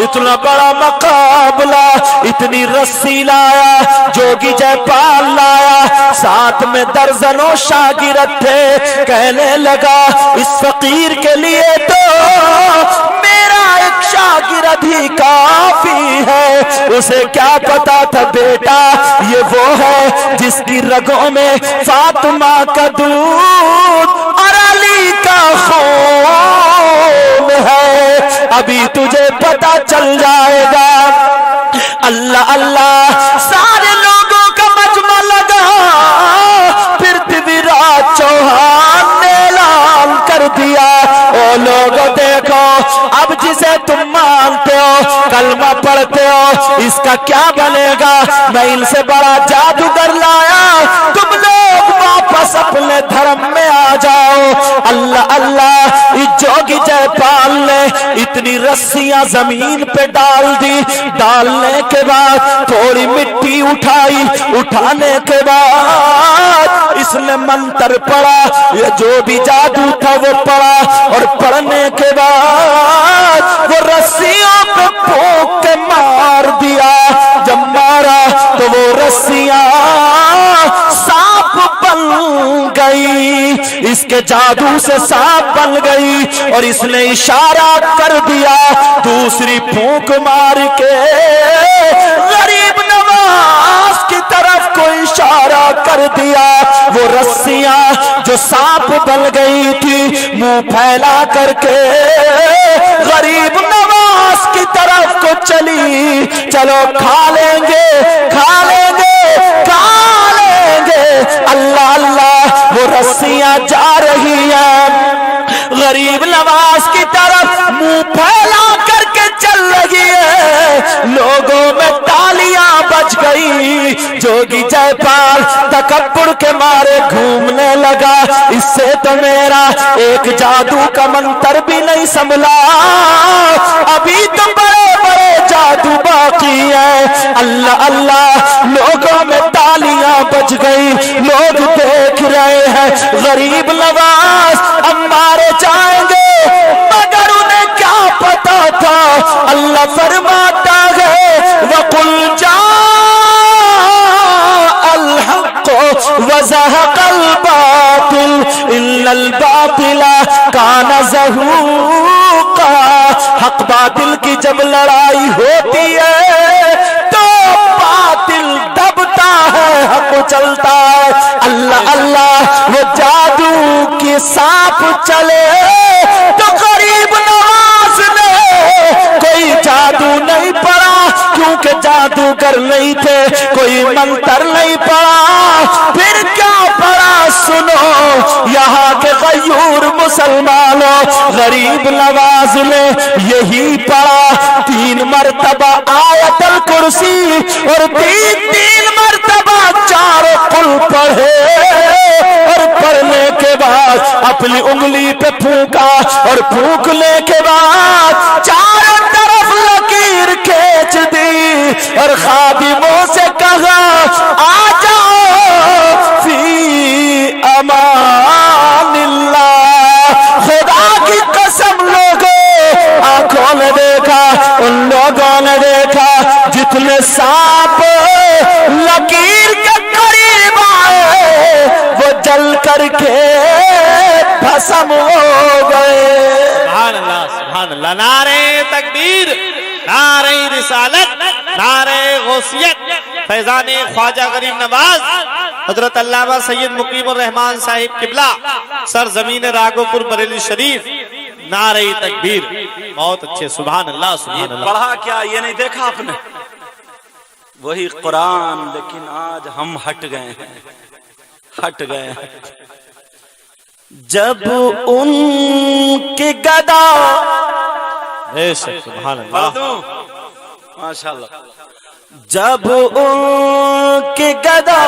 इतना बड़ा मुकाबला। इतनी रस्सी लाया जोगी जयपाल लाया, साथ में दर्जनों शागिर्द थे। कहने लगा इस फकीर के लिए तो मेरा एक शागिर्द ही काफी है। उसे क्या पता था बेटा ये वो है जिसकी रगों में फातिमा का दूध और अली का खून है। अभी तुझे पता चल जाएगा। अल्लाह अल्लाह सारे लोगों का मजमा लगा। पृथ्वीराज चौहान ने ऐलान कर दिया, ओ लोगों देखो अब जिसे तुम मानते हो, कलमा पढ़ते हो, इसका क्या बनेगा। मैं इनसे बड़ा जादूगर लाया, तुम लोग वापस अपने धर्म में आ जाओ। अल्लाह अल्लाह इस जोगी जयपाल ने इतनी रस्सियां जमीन पे डाल दी। डालने के बाद थोड़ी मिट्टी उठाई, उठाने के बाद इसने मंत्र पढ़ा, ये जो भी जादू था वो पढ़ा, और पढ़ने के बाद वो रस्सियों पे फूंक के मार दिया। जब मारा तो वो रस्सियां सांप बन गई, इसके जादू से सांप बन गई। और इसने इशारा कर दिया, दूसरी फूंक मार के गरीब नवाज की तरफ को इशारा कर दिया। वो रस्सियां जो सांप बन गई थी मुंह फैला करके गरीब नवाज की तरफ को चली। चलो खा लेंगे खा लेंगे खा लेंगे। अल्लाह अल्लाह वो रस्सियां जा रही हैं गरीब नवाज की तरफ, मुंह फैला करके चल रही है। लोगों में तालियां बज गई। जोगी जयपाल तकब्बुर के मारे घूमने लगा, इससे तो मेरा एक जादू का मंत्र भी नहीं संभला, अभी तो बड़े बड़े जादू बाकी है। अल्लाह अल्लाह लोगों में तालियां बज गई, लोग देख रहे हैं गरीब नवाज अब मारे जाएंगे, मगर उन्हें क्या पता था। अल्लाह फरमाता है वकुल जा अल हक़ व ज़हक़ल बातिल इन्नल बातिला काना ज़हूक़ा। हक बातिल की जब लड़ाई होती है तो बातिल दबता है, हक चलता है। अल्लाह अल्लाह वो जादू की सांप चले तो गरीब नवाज ने कोई जादू नहीं पड़ा, क्योंकि जादूगर नहीं थे, कोई मंत्र नहीं पड़ा। फिर क्या पड़ा सुनो, यहाँ के गयूर मुसलमानों, गरीब नवाज ने यही पढ़ा 3 मरतबा आयतल कुर्सी और 3 मरतबा 4 कुल पढ़े। और पढ़ने के बाद अपनी उंगली पे फूंका और फूंकने के बाद चारों तरफ लकीर खींच दी और खादिमों से कहा आ जाओ फी अमानिल्लाह। खुदा की कसम लोगों, आंखों ने देखा, उन लोगों ने देखा जितने सांप लकीर के करीब आए वो जल करके भस्म हो गए। सुभान अल्लाह, नारे तकबीर, नारे रिसालत, नारे गौसियत, फैजान ख्वाजा गरीब नवाज हजरत अल्लामा सैयद मुकीमुर रहमान साहिब किबला सरजमीन राघोपुर बरेली शरीफ, नारे तकबीर। बहुत अच्छे, सुभान अल्लाह सुभान अल्लाह। पढ़ा क्या ये नहीं देखा आपने? वही कुरान, लेकिन आज हम हट गए हैं, हट गए हैं। जब उनके गदा, सुभान अल्लाह, माशाल्लाह। जब उनके गदा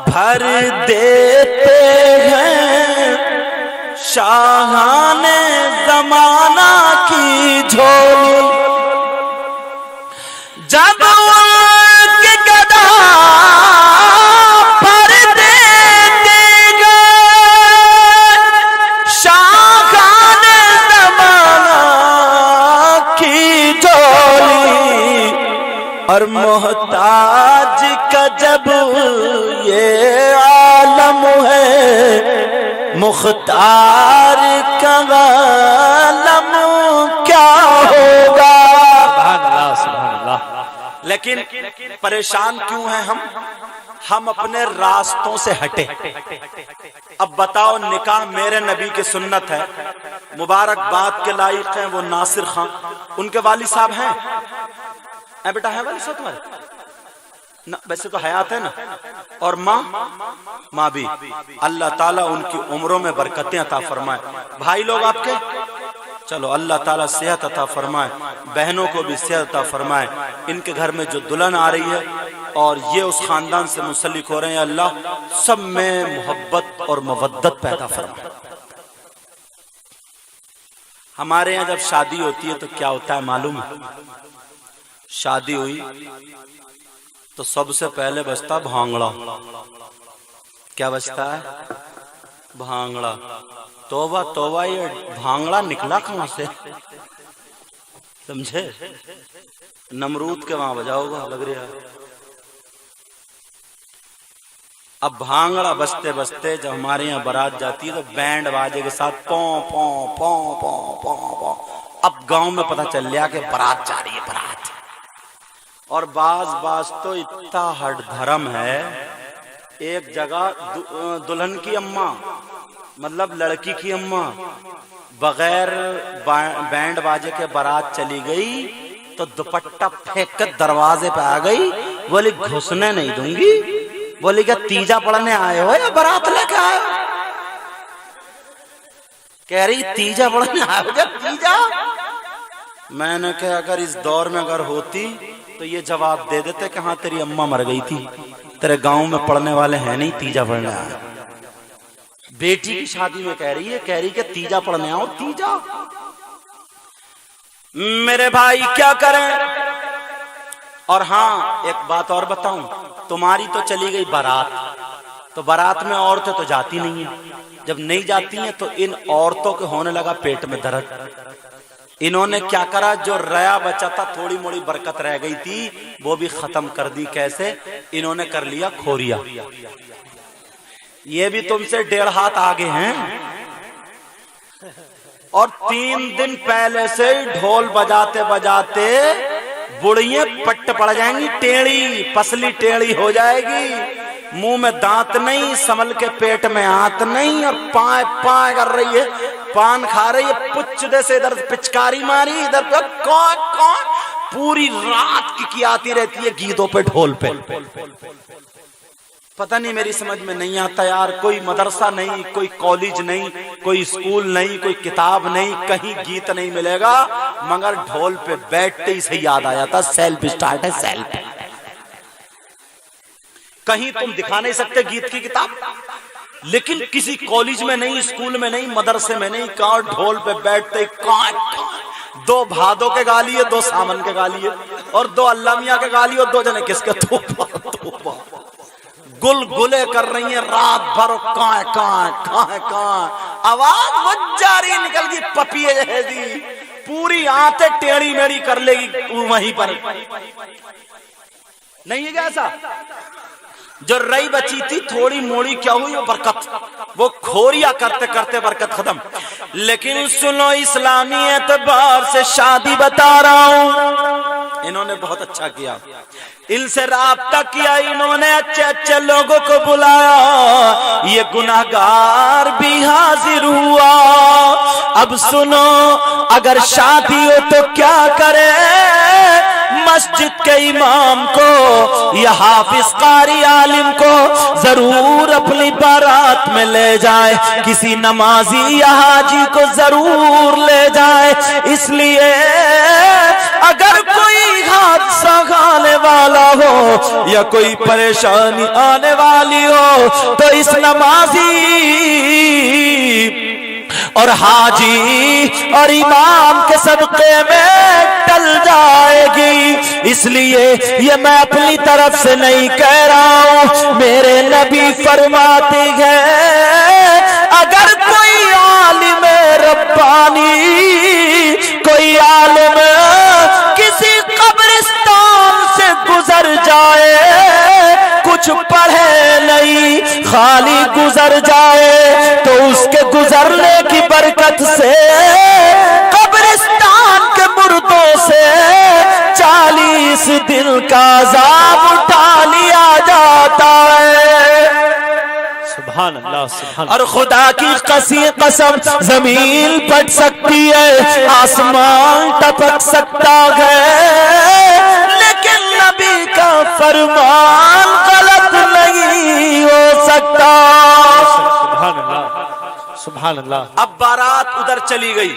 भर देते हैं शाहाने जमाना की झोली, जब उनके गदा भर देते हैं शाहाने जमाना की झोली, और मोहताज का जब ये आलम है, मुख्तार का आलम क्या होगा। सुभान अल्लाह सुभान अल्लाह। लेकिन परेशान क्यों हैं हम अपने रास्तों से हटे। अब बताओ, निकाह मेरे नबी की सुन्नत है, मुबारकबाद के लायक हैं वो नासिर खान, उनके वाली साहब हैं? ऐ बेटा है वाली साहब तुम्हारे ना? वैसे तो हयात है ना। और माँ भी, अल्लाह ताला उनकी उम्रों में बरकतें अता फरमाए। भाई लोग आपके, चलो अल्लाह ताला सेहत अता फरमाए, बहनों को भी सेहत अता फरमाए। इनके घर में जो दुल्हन आ रही है और ये उस खानदान से मुंसलिक हो रहे हैं, अल्लाह सब में मोहब्बत और मवद्दत पैदा फरमाए। हमारे यहाँ जब शादी होती है तो क्या होता है मालूम है? शादी हुई तो सबसे पहले बजता भांगड़ा। क्या बजता है? भांगड़ा। तौबा तौबा, ये भांगड़ा निकला कहां से? समझे? नमरूद के वहां बजाओगा लग रहा है। अब भांगड़ा बजते बजते जब हमारे यहाँ बारात जाती है तो बैंड बाजे के साथ पौ पौ पौ पौ पौ पौ। अब गांव में पता चल गया कि बारात जा रही है, बारात। और बाज तो इतना हट धर्म है, एक जगह दुल्हन की अम्मा, मतलब लड़की की अम्मा, बगैर बैंड बाजे के बारात चली गई तो दुपट्टा फेंक कर दरवाजे पे आ गई। बोली घुसने नहीं दूंगी। बोली क्या तीजा पढ़ने आए हो या बारात लेके आए हो? कह रही तीजा पढ़ने आए हो क्या? तीजा? मैंने कहा अगर इस दौर में अगर होती तो ये जवाब दे देते कि हाँ तेरी अम्मा मर गई थी, तेरे गांव में पढ़ने वाले हैं नहीं, तीजा पढ़ने आए। बेटी की शादी में कह रही कि तीजा पढ़ने आओ, तीजा। मेरे भाई क्या करें? और हाँ एक बात और बताऊं, तुम्हारी तो चली गई बारात, तो बारात में औरतें तो जाती नहीं है। जब नहीं जाती हैं तो इन औरतों के होने लगा पेट में दर्द। इन्होंने क्या करा, जो रया बचा था, थोड़ी मोड़ी बरकत रह गई थी, वो भी खत्म कर दी। कैसे? इन्होंने कर लिया खोरिया। ये भी तुमसे 1.5 हाथ आगे हैं। और 3 दिन पहले से ढोल बजाते बजाते बुढ़ियां पट्ट पड़ जाएंगी, टेढ़ी पसली टेढ़ी हो जाएगी, मुंह में दांत नहीं, संभल के पेट में हाथ नहीं, और पाए पाए कर रही है, पान खा रही है, पुच्छ दे से इधर पिचकारी मारी, इधर पे कौन पूरी रात की आती रहती है गीतों पे, ढोल पे। पता नहीं, मेरी समझ में नहीं आता यार। कोई मदरसा नहीं, कोई कॉलेज नहीं, कोई स्कूल नहीं, कोई किताब नहीं, कहीं गीत नहीं मिलेगा, मगर ढोल पे बैठते ही से याद आ जाता सेल्फ स्टार्ट है, सेल्फ। कहीं तुम दिखा नहीं सकते गीत की किताब, लेकिन किसी कॉलेज में नहीं, स्कूल में नहीं, मदरसे में नहीं, कहाँ ढोल पे बैठते कहाँ 2 भादों के गा लिए, 2 सावन के गा लिए, और 2 अल्लाह मियां के गा लिए, और 2 जने किसके तोबा गुलगुले कर रही है रात भर, कहाँ आवाज वो जारी निकल गई पपिए जैसी, पूरी आंतें टेढ़ी मेढ़ी कर लेगी वहीं पर। नहीं है क्या ऐसा? जो रई बची थी थोड़ी मोड़ी क्या हुई, वो बरकत, वो खोरिया करते करते बरकत खत्म। लेकिन सुनो, इस्लामी एतबार से शादी बता रहा हूं, इन्होंने बहुत अच्छा किया, इनसे राब्ता किया, इन्होंने अच्छे अच्छे लोगों को बुलाया, ये गुनाहगार भी हाजिर हुआ। अब सुनो, अगर शादी हो तो क्या करे, मस्जिद के इमाम को या हाफिज कारी आलिम को जरूर अपनी बारात में ले जाए, किसी नमाजी या हाजी को जरूर ले जाए। इसलिए अगर कोई हादसा आने वाला हो या कोई परेशानी आने वाली हो तो इस नमाजी और हाजी और इमाम के सदक़े में टल जाएगी। इसलिए ये मैं अपनी तरफ से नहीं कह रहा हूं, मेरे नबी फरमाते हैं, अगर कोई आलिम रब्बानी, कोई आलिम किसी कब्रिस्तान से गुजर जाए, कुछ पढ़े नहीं, खाली गुजर जाए, तो उसके गुजरने की बरकत से कब्रिस्तान के मुर्दों से 40 दिन का अज़ाब उठा लिया जाता है। सुभान अल्लाह, सुभान। और खुदा की कसम, जमीन फट सकती है, आसमान टपक सकता है, लेकिन नबी का फरमान गलत नहीं हो सकता। सुभान अल्लाह, सुभान अल्लाह। अब बारात उधर चली गई,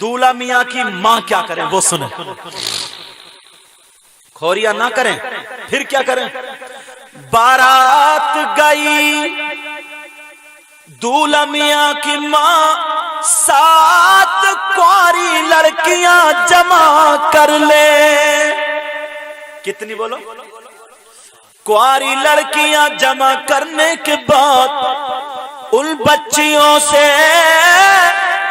दूल्हा मियाँ की माँ क्या करें वो सुने, खोरिया ना करें, फिर क्या करें। बारात गई, दूल्हा मियाँ की माँ 7 कुंवारी लड़कियां जमा कर ले। कितनी बोलो? कुंवारी लड़कियां जमा करने के बाद उन बच्चियों से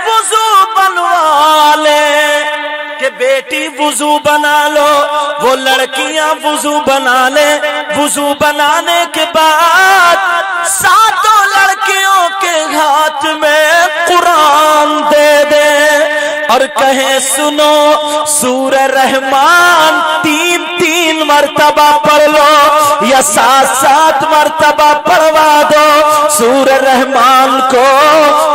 वुजू बनवा ले कि बेटी वुजू बना लो, वो लड़कियां वुजू बना ले। वुजू बनाने के बाद 7 लड़कियों के हाथ में कुरान दे दे और कहे, सुनो, सूरह रहमान 3-3 मर्तबा पढ़ लो या 7-7 मर्तबा पढ़वा दो। सूरह रहमान को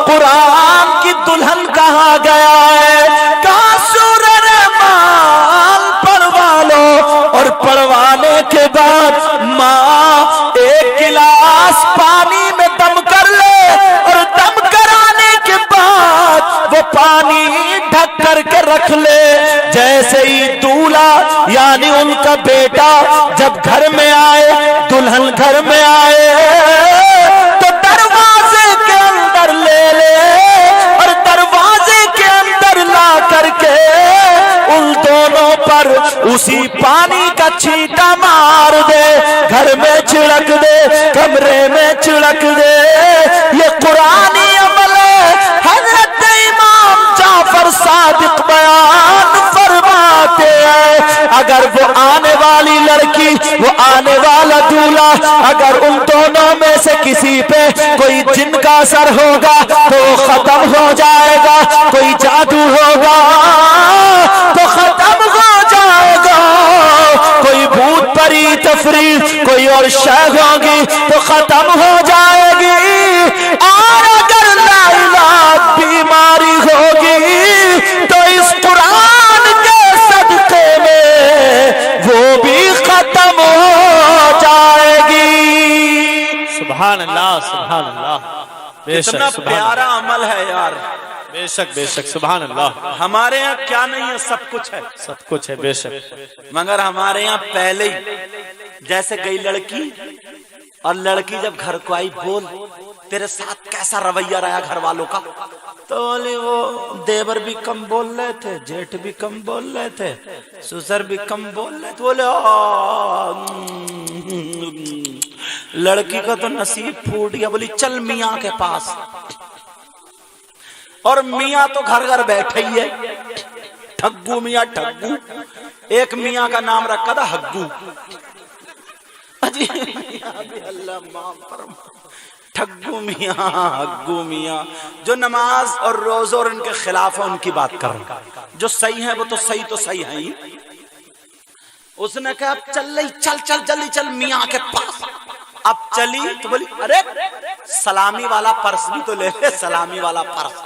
कुरान की दुल्हन कहा गया है, कहा सूरह रहमान पढ़वा लो। और पढ़वाने के बाद माँ 1 गिलास पानी में दम कर ले और दम कराने के बाद वो पानी ढक करके रख ले। जैसे ही दूल्हा यानी उनका बेटा जब घर में आए, दुल्हन घर में आए, तो दरवाजे के अंदर ले ले और दरवाजे के अंदर ला करके उन दोनों पर उसी पानी का छींटा मार दे, घर में छिड़क दे, कमरे में छिड़क दे। ये कुरानी अमल है। हज़रत इमाम जाफर सादिक बयान फरमाते हैं, अगर वो आने वाली लड़की, वो आने वाला दूल्हा, अगर उन दोनों में से किसी पे कोई जिन का असर होगा तो खत्म हो जाएगा, कोई जादू होगा तो खत्म हो जाएगा, कोई भूत परी तफरी कोई और शय होगी तो खत्म हो जाएगी। और अगर लाइलाज बीमारी होगी तो इस कुरान के सदके में वो भी खत्म हो जाएगी। सुभान अल्लाह, सुभान अल्लाह। कितना प्यारा अमल है यार। बेशक बेशक, सुभान अल्लाह। हमारे यहाँ क्या नहीं है, सब कुछ है, सब कुछ है, बेशक। मगर हमारे यहाँ पहले ही जैसे गई लड़की और लड़की जब घर को आई, बोल तेरे साथ कैसा रवैया रहा घर वालों का, तो बोले वो देवर भी कम बोल रहे थे, जेठ भी कम बोल रहे थे, ससुर भी कम बोल रहे थे। बोले लड़की का तो नसीब फूट गया। बोली चल मियाँ के पास। और मियाँ तो घर घर बैठे ही है, ठग्गू मियाँ ठग्गू। एक मियाँ का नाम रखा था हग्गू। جی میاں بھی اللہ معاف فرما، ٹھگو میاں ہگو میاں، جو نماز اور روزہ اور ان کے خلاف ہے ان کی بات کر رہا ہوں، جو صحیح ہے وہ تو صحیح ہے ہی۔ اس نے کہا اب چل رہی، چل جلدی چل میاں کے پاس۔ اب چلی تو بولی ارے سلامی والا پرس بھی تو لے لے، سلامی والا پرس۔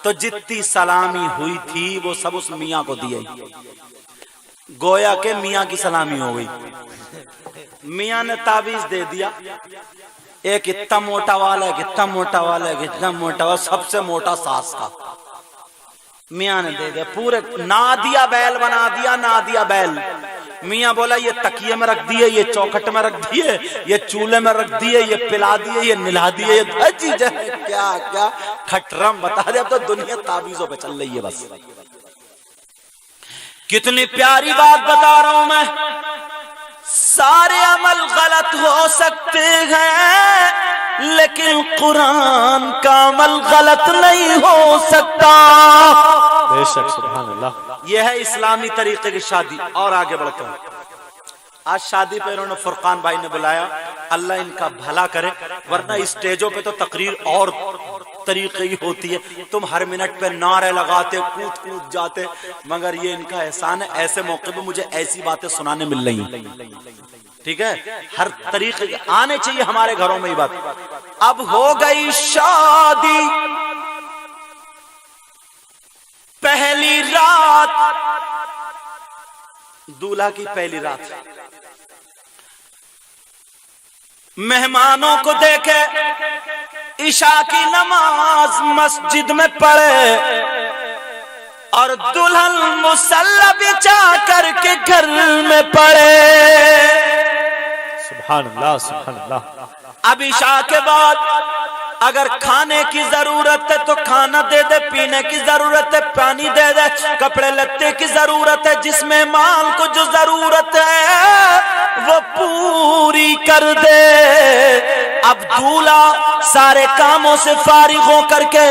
تو جتنی سلامی ہوئی تھی وہ سب اس میاں کو دی، گویا کہ میاں کی سلامی ہو گئی۔ میاں نے تعویذ دے دیا، ایک اتنا موٹا والا، ایک اتنا موٹا والا، ایک اتنا موٹا والا، سب سے موٹا ساس کا میاں نے دے دیا، پورے نادیا بیل بنا دیا، نادیا بیل۔ میاں بولا یہ تکیے میں رکھ دیے، یہ چوکھٹ میں رکھ دیے، یہ چولہے میں رکھ دیے، یہ پلا دیے، یہ نلا دیے، یہ چیزیں کیا کیا کھٹرم بتا دے۔ اب تو دنیا تعویذوں پہ چل رہی ہے بس۔ کتنی پیاری بات بتا رہا ہوں میں، سارے عمل غلط ہو سکتے ہیں لیکن قرآن کا عمل غلط نہیں ہو سکتا۔ بے شک، سبحان اللہ۔ یہ ہے اسلامی طریقے کی شادی۔ اور آگے بڑھتا ہوں، آج شادی پہ انہوں نے فرقان بھائی نے بلایا، اللہ ان کا بھلا کرے، ورنہ اسٹیجوں پہ تو تقریر اور طریقے کی ہوتی ہے، تم ہر منٹ پہ نعرے لگاتے، کود جاتے، مگر یہ ان کا احسان ہے، ایسے موقع پہ مجھے ایسی باتیں سنانے مل رہی ہیں۔ ٹھیک ہے، ہر طریقے کے آنے چاہیے ہمارے گھروں میں یہ بات۔ اب ہو گئی شادی، پہلی رات، دولہا کی پہلی رات، مہمانوں کو دیکھے، عشاء کی نماز مسجد میں پڑھے اور دلہن مصلی بچھا کر کے گھر میں پڑھے۔ سبحان اللہ، سبحان اللہ۔ اب عشاء کے بعد اگر کھانے کی ضرورت ہے تو کھانا دے دے، پینے کی ضرورت ہے پانی دے دے، کپڑے لتے کی ضرورت ہے، جس مہمان کو جو ضرورت ہے وہ پوری کر دے۔ اب دولہا سارے کاموں سے فارغ ہو کر کے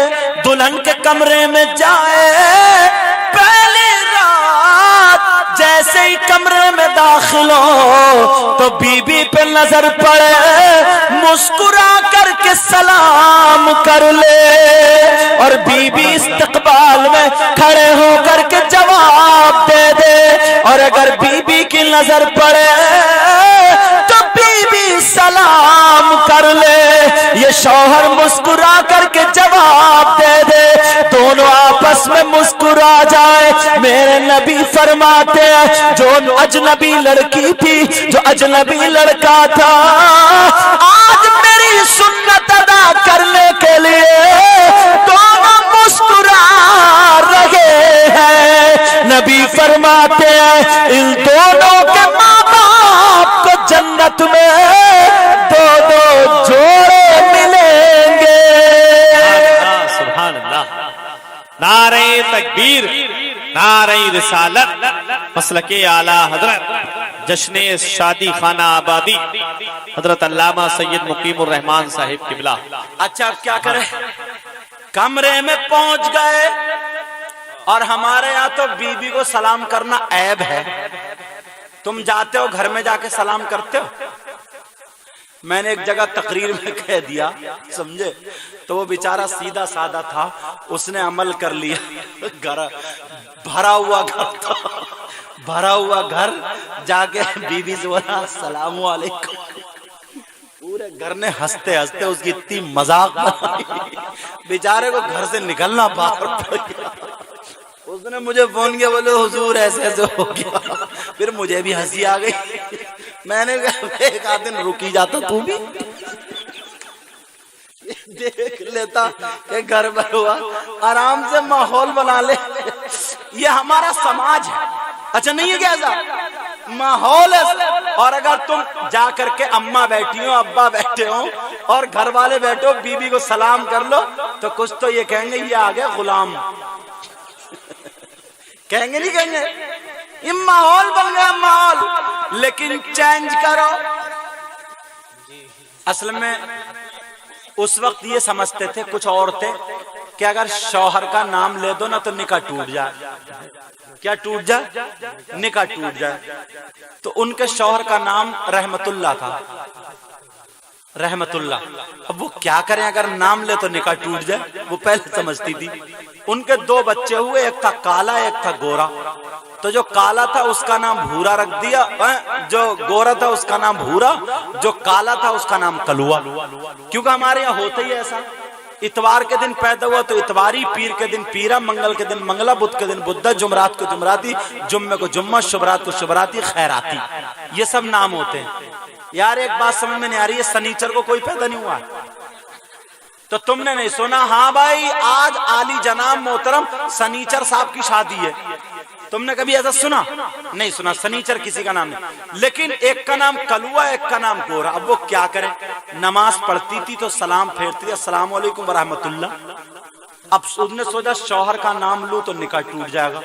دلہن کے کمرے میں جائے، پہلی رات جیسے ہی کمرے میں داخل ہو تو بی بی پہ نظر پڑے، مسکرا کر کے سلام کر لے اور بی بی استقبال میں کھڑے ہو کر کے جواب دے دے، اور اگر بی بی کی نظر پڑے تو بی بی سلام کر لے، یہ شوہر مسکرا کر کے جواب دے دے، دونوں آپس میں مسکرا جائے۔ میرے نبی فرماتے ہیں جو اجنبی لڑکی تھی، جو اجنبی لڑکا تھا، آج میری سنت ادا کرنے کے لیے دونوں مسکرا رہے ہیں۔ نبی فرماتے ہیں ان دونوں کے ماں باپ کو جنت میں دو دو جوڑے ملیں گے۔ سبحان اللہ۔ نعرہ تکبیر، نعرہ رسالت، مسلک اعلی حضرت، جشن شادی خانہ آبادی حضرت علامہ سید مقیم الرحمان صاحب قبلہ۔ اچھا اب کیا کرے، کمرے میں پہنچ گئے، اور ہمارے یہاں تو بی بی کو سلام کرنا عیب ہے، تم جاتے ہو گھر میں جا کے سلام کرتے ہو؟ میں نے ایک جگہ تقریر میں کہہ دیا، سمجھے، تو وہ بیچارہ سیدھا سادہ تھا، اس نے عمل کر لیا، گھر بھرا ہوا گھر تھا، بھرا ہوا گھر، جا کے بی بی سے بولا السلام علیکم، پورے گھر نے ہنستے ہنستے اس کی اتنی مذاق بنائی، بیچارے کو گھر سے نکلنا باہر پڑ گیا۔ اس نے مجھے فون کیا، بولے حضور ایسے ایسے ہو گیا، پھر مجھے بھی ہنسی آ گئی، میں نے کہا ایک آدھ دن رکی جاتا تو بھی دیکھ لیتا کہ گھر میں ہوا، آرام سے ماحول بنا لے، یہ ہمارا سماج ہے۔ اچھا نہیں ہے کیا ایسا ماحول ہے؟ اور اگر تم جا کر کے اماں بیٹھی ہو، ابا بیٹھے ہو اور گھر والے بیٹھو، بی بی کو سلام کر لو تو کچھ تو یہ کہیں گے یہ آ گیا غلام، کہیں گے نہیں کہیں گے؟ یہ ماحول بن گیا ماحول، لیکن چینج کرو۔ اصل میں اس وقت یہ سمجھتے تھے کچھ عورتیں کہ اگر شوہر کا نام لے دو نا تو نکاح ٹوٹ جائے. کیا ٹوٹ جائے؟ نکاح ٹوٹ جائے. تو ان کے شوہر کا نام رحمت اللہ تھا. رحمت اللہ. اب وہ کیا کریں اگر نام لے تو نکاح ٹوٹ جائے؟ وہ پہلے سمجھتی تھی. ان کے 2 بچے ہوئے, ایک تھا کالا ایک تھا گورا. تو جو کالا تھا اس کا نام بھورا رکھ دیا, جو گورا تھا اس کا نام بھورا, جو کالا تھا اس کا نام کلوا. کیونکہ ہمارے یہاں ہوتا ہی ایسا, اتوار کے دن پیدا ہوا تو اتواری, پیر کے دن پیرا, منگل کے دن منگلا, بدھ کے دن بدھا, جمعرات کو جمعراتی, جمعے کو جمعہ, شبرات کو شبراتی, خیراتی. یہ سب نام ہوتے ہیں. یار ایک بات سمجھ میں نہیں آ رہی ہے, سنیچر کو کوئی پیدا نہیں ہوا تو تم نے نہیں سنا؟ ہاں بھائی آج عالی جناب محترم سنیچر صاحب کی شادی ہے. تم نے کبھی ایسا سنا؟ نہیں سنا. سنیچر کسی کا نام نہیں. لیکن ایک کا نام کلوا, ایک کا نام گورا. اب وہ کیا کرے؟ نماز پڑھتی تھی تو سلام پھیرتی تھی, السلام علیکم ورحمۃ اللہ. اب اس نے سوچا شوہر کا نام لوں تو نکاح ٹوٹ جائے گا,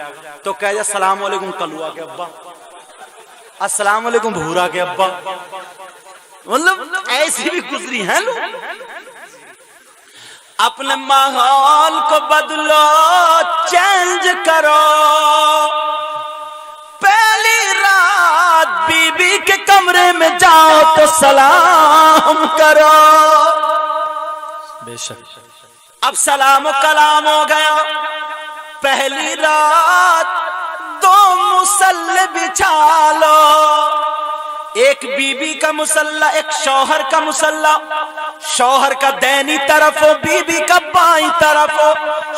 تو کہہ دیا السلام علیکم کلوا کے ابا, السلام علیکم بھورا کے ابا. مطلب ایسی بھی گزری ہیں لوگ. اپنے ماحول کو بدلو, چینج کرو. پہلی رات بی بی کے کمرے میں جاؤ تو سلام کرو. بے شک. اب سلام و کلام ہو گیا. پہلی رات 2 مصلی بچھا لو, ایک بی بی کا مصلی, ایک شوہر کا مصلی. شوہر کا دینی طرف ہو, بی بی کا بائیں طرف ہو.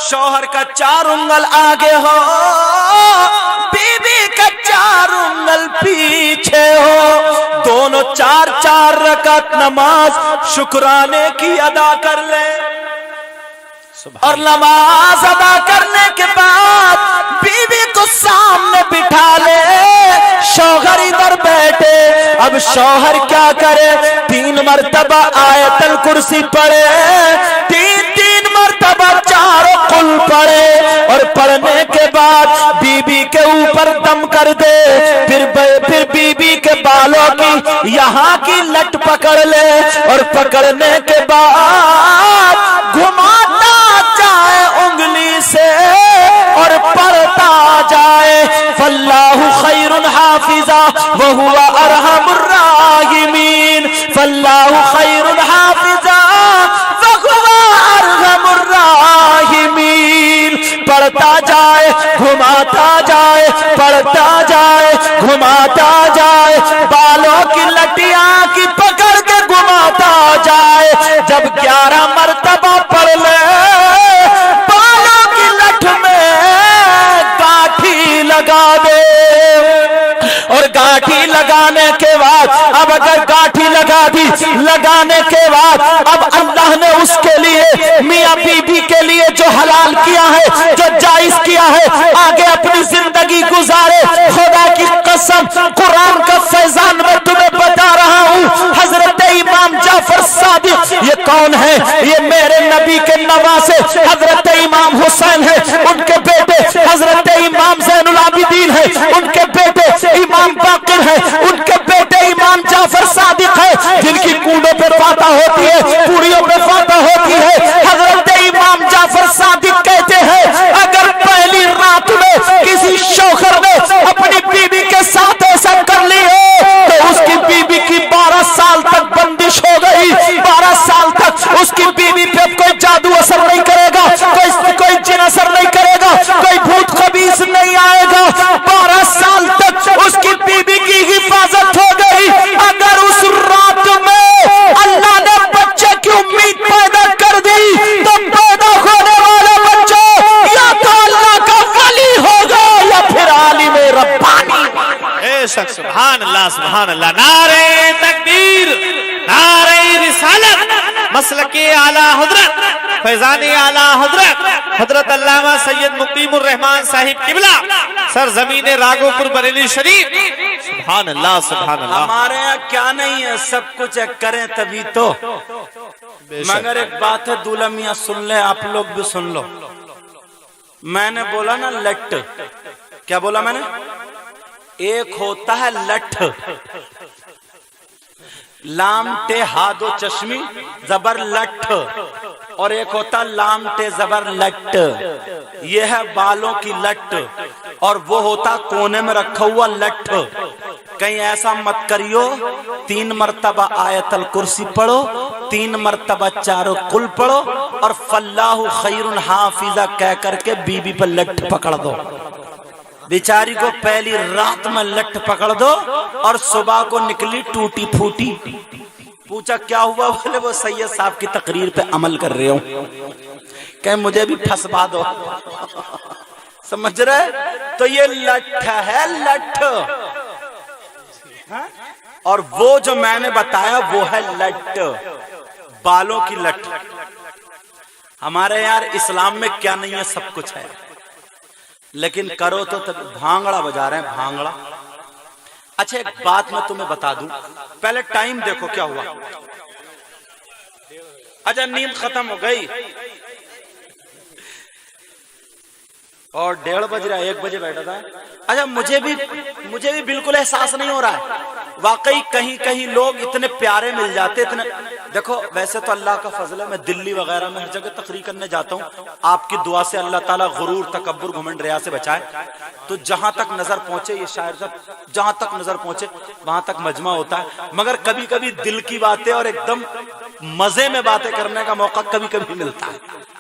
شوہر کا 4 انگل آگے ہو, بی بی کا 4 انگل پیچھے ہو. دونوں 4 رکعت نماز شکرانے کی ادا کر لے. اور نماز ادا کرنے کے بعد بیوی کو سامنے بٹھا لے, شوہر ادھر بیٹھے. اب شوہر کیا کرے؟ 3 مرتبہ آیت الکرسی پڑھے, 3 مرتبہ 4 قل پڑھے, اور پڑھنے کے بعد بیوی کے اوپر دم کر دے. پھر بیوی کے بالوں کی یہاں کی لٹ پکڑ لے, اور پکڑنے کے بعد گھماتا جائے انگلی سے اور پڑھتا جائے. فاللہ خیر حافظا وہو ارحم الراحمین. فاللہ خیر حافظا وہو ارحم الراحمین. پڑھتا جائے گھماتا جائے, پڑھتا جائے گھماتا جائے, بالوں کی لٹیاں کی پکڑ کے گھماتا جائے. جب 11 مرتبہ پڑھ لے, بالوں کی لٹ میں گاٹھی لگا دے. اور گاٹھی لگانے کے بعد, اب اگر گاٹھی لگا دی, لگانے کے بعد اب اللہ نے اس کے لیے, میاں بی بی کے لیے جو حلال کیا ہے, جو جائز کیا ہے, آگے اپنی زندگی گزارے. خدا کی قسم قرآن کا فیضان میں تمہیں بتا رہا ہوں. حضرت امام جعفر صادق یہ کون ہے؟ یہ میرے نبی کے نواسے حضرت امام حسین ہے, ان کے بیٹے حضرت امام زین العابدین ہے, ان کے بیٹے امام باقر ہے, ان کے بیٹے امام جعفر صادق ہے, جن کی کونڈوں پہ فاتح ہوتی ہے, پوڑیوں پہ فاتح ہوتی ہے. حضرت امام جعفر صادق کہتے ہیں اگر پہلی رات میں کسی شوہر نے اپنی بیوی کے ساتھ ایسا کر لی ہو تو اس کی بیوی کی 12 سال تک بندش ہو گئی. 12 سال تک اس کی بیوی پہ کوئی جادو اثر نہیں کرے گا, کوئی جن اثر نہیں کرے گا, کوئی بھوت خبیث نہیں آئے گا. 12 سال تک اس کی بیوی کی حفاظت ہو گئی. اگر اس رات میں اللہ نے بچے کی امید پیدا کر دی تو پیدا ہونے والا بچہ یا تو اللہ کا ولی ہوگا یا پھر عالم ربانی. اے شک سبحان اللہ سبحان اللہ. نعرہ تکبیر, نعرہ رسالت, مسلک اعلی حضرت فیضان اعلی حضرت حضرت علامہ سید مقیم الرحمان صاحب قبلہ, سرزمین راگو پور بریلی شریف. سبحان اللہ سبحان اللہ. ہمارے یہاں کیا نہیں ہے, سب کچھ ہے, کریں تبھی تو. مگر ایک بات ہے دولہ میاں سن لے, آپ لوگ بھی سن لو. میں نے بولا نا لٹ, کیا بولا میں نے؟ ایک ہوتا ہے لٹ, لام ٹے ہادو چشمی زبر لٹ, اور ایک ہوتا لام ٹے زبر لٹ، یہ ہے بالوں کی لٹ، اور وہ ہوتا کونے میں رکھا ہوا لٹ۔ کہیں ایسا مت کریو 3 مرتبہ آیت الکرسی پڑھو، 3 مرتبہ چاروں قل پڑھو، اور فاللہ خیر حافظہ کہہ کر کے بی بی پر لٹ پکڑ دو۔ بیچاری کو پہلی رات میں لٹ پکڑ دو اور صبح کو نکلی ٹوٹی پھوٹی۔ پوچھا کیا ہوا؟ بولے وہ سید صاحب کی تقریر پہ عمل کر رہے ہوں، کہ مجھے بھی پھنسوا دو۔ سمجھ رہے؟ تو یہ لٹ ہے، لٹ، اور وہ جو میں نے بتایا وہ ہے لٹ، بالوں کی لٹ۔ ہمارے یار اسلام میں کیا نہیں ہے، سب کچھ ہے، لیکن کرو تو بھانگڑا بجا رہے ہیں، بھانگڑا۔ اچھا ایک بات میں تمہیں بتا دوں، پہلے ٹائم دیکھو کیا ہوا۔ اچھا نیند ختم ہو گئی اور 1:30 بج رہا ہے، 1 بجے بیٹھا تھا۔ اچھا مجھے بھی بالکل احساس نہیں ہو رہا ہے واقعی، کہیں کہیں لوگ اتنے پیارے مل جاتے، اتنے۔ دیکھو ویسے تو اللہ کا فضل ہے، میں دلی وغیرہ میں ہر جگہ تقریر کرنے جاتا ہوں، آپ کی دعا سے اللہ تعالیٰ غرور، تکبر، گھمنڈ، ریا سے بچائے۔ تو جہاں تک نظر پہنچے، یہ شاعر صاحب جہاں تک نظر پہنچے وہاں تک مجمع ہوتا ہے، مگر کبھی کبھی دل کی باتیں اور ایک دم مزے میں باتیں کرنے کا موقع کبھی کبھی ملتا ہے،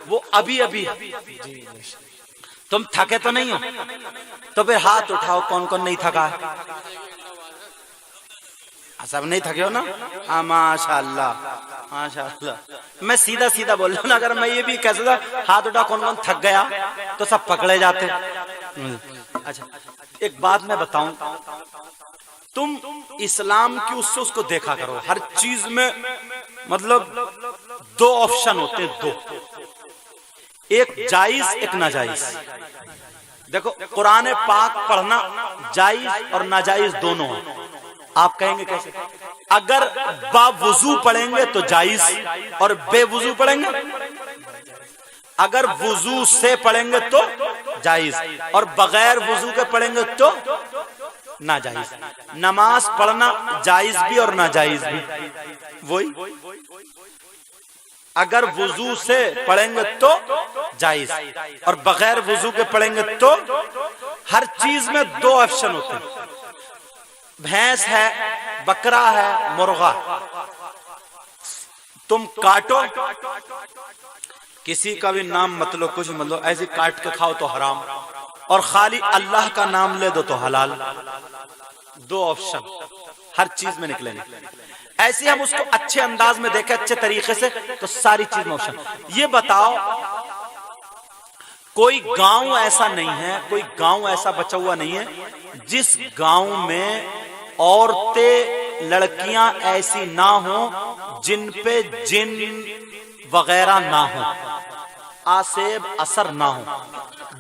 وہ ابھی ابھی۔ تم تھکے تو نہیں ہو؟ تو پھر ہاتھ اٹھاؤ، کون کون نہیں تھکا ہے؟ سب نہیں تھکے ہو نا؟ ہاں ماشاء اللہ ماشاء اللہ۔ میں سیدھا سیدھا بول رہا ہوں، اگر میں یہ بھی کہہ تھا ہاتھ اٹھا کون کون تھک گیا تو سب پکڑے جاتے۔ اچھا ایک بات میں بتاؤں، تم اسلام کی اس کو دیکھا کرو، ہر چیز میں مطلب 2 آپشن ہوتے ہیں، 2، ایک جائز ایک ناجائز۔ دیکھو قرآن پاک پڑھنا جائز اور ناجائز دونوں ہیں۔ آپ کہیں گے کیسے؟ اگر با وضو پڑھیں گے تو جائز، اور بے وضو پڑھیں گے، اگر وضو سے پڑھیں گے تو جائز، اور بغیر وضو کے پڑھیں گے تو ناجائز۔ نماز پڑھنا جائز بھی اور ناجائز بھی، وہی اگر وضو سے پڑھیں گے تو جائز، اور بغیر وضو کے پڑھیں گے تو۔ ہر چیز میں 2 آپشن ہوتے ہیں، بھینس ہے، بکرا ہے، مرغا، تم کاٹو، کسی کا بھی نام مت لو، کچھ مت لو، ایسے کاٹ کے کھاؤ تو حرام، اور خالی اللہ کا نام لے دو تو حلال۔ 2 آپشن ہر چیز میں نکلیں گے۔ ایسے ہم اس کو اچھے انداز میں دیکھیں، اچھے طریقے سے، تو ساری چیز میں آپشن۔ یہ بتاؤ کوئی گاؤں ایسا نہیں ہے، کوئی گاؤں ایسا بچا ہوا نہیں ہے جس گاؤں میں عورتیں، لڑکیاں ایسی نہ ہوں جن پہ جن وغیرہ نہ ہوں، آسیب اثر نہ ہوں۔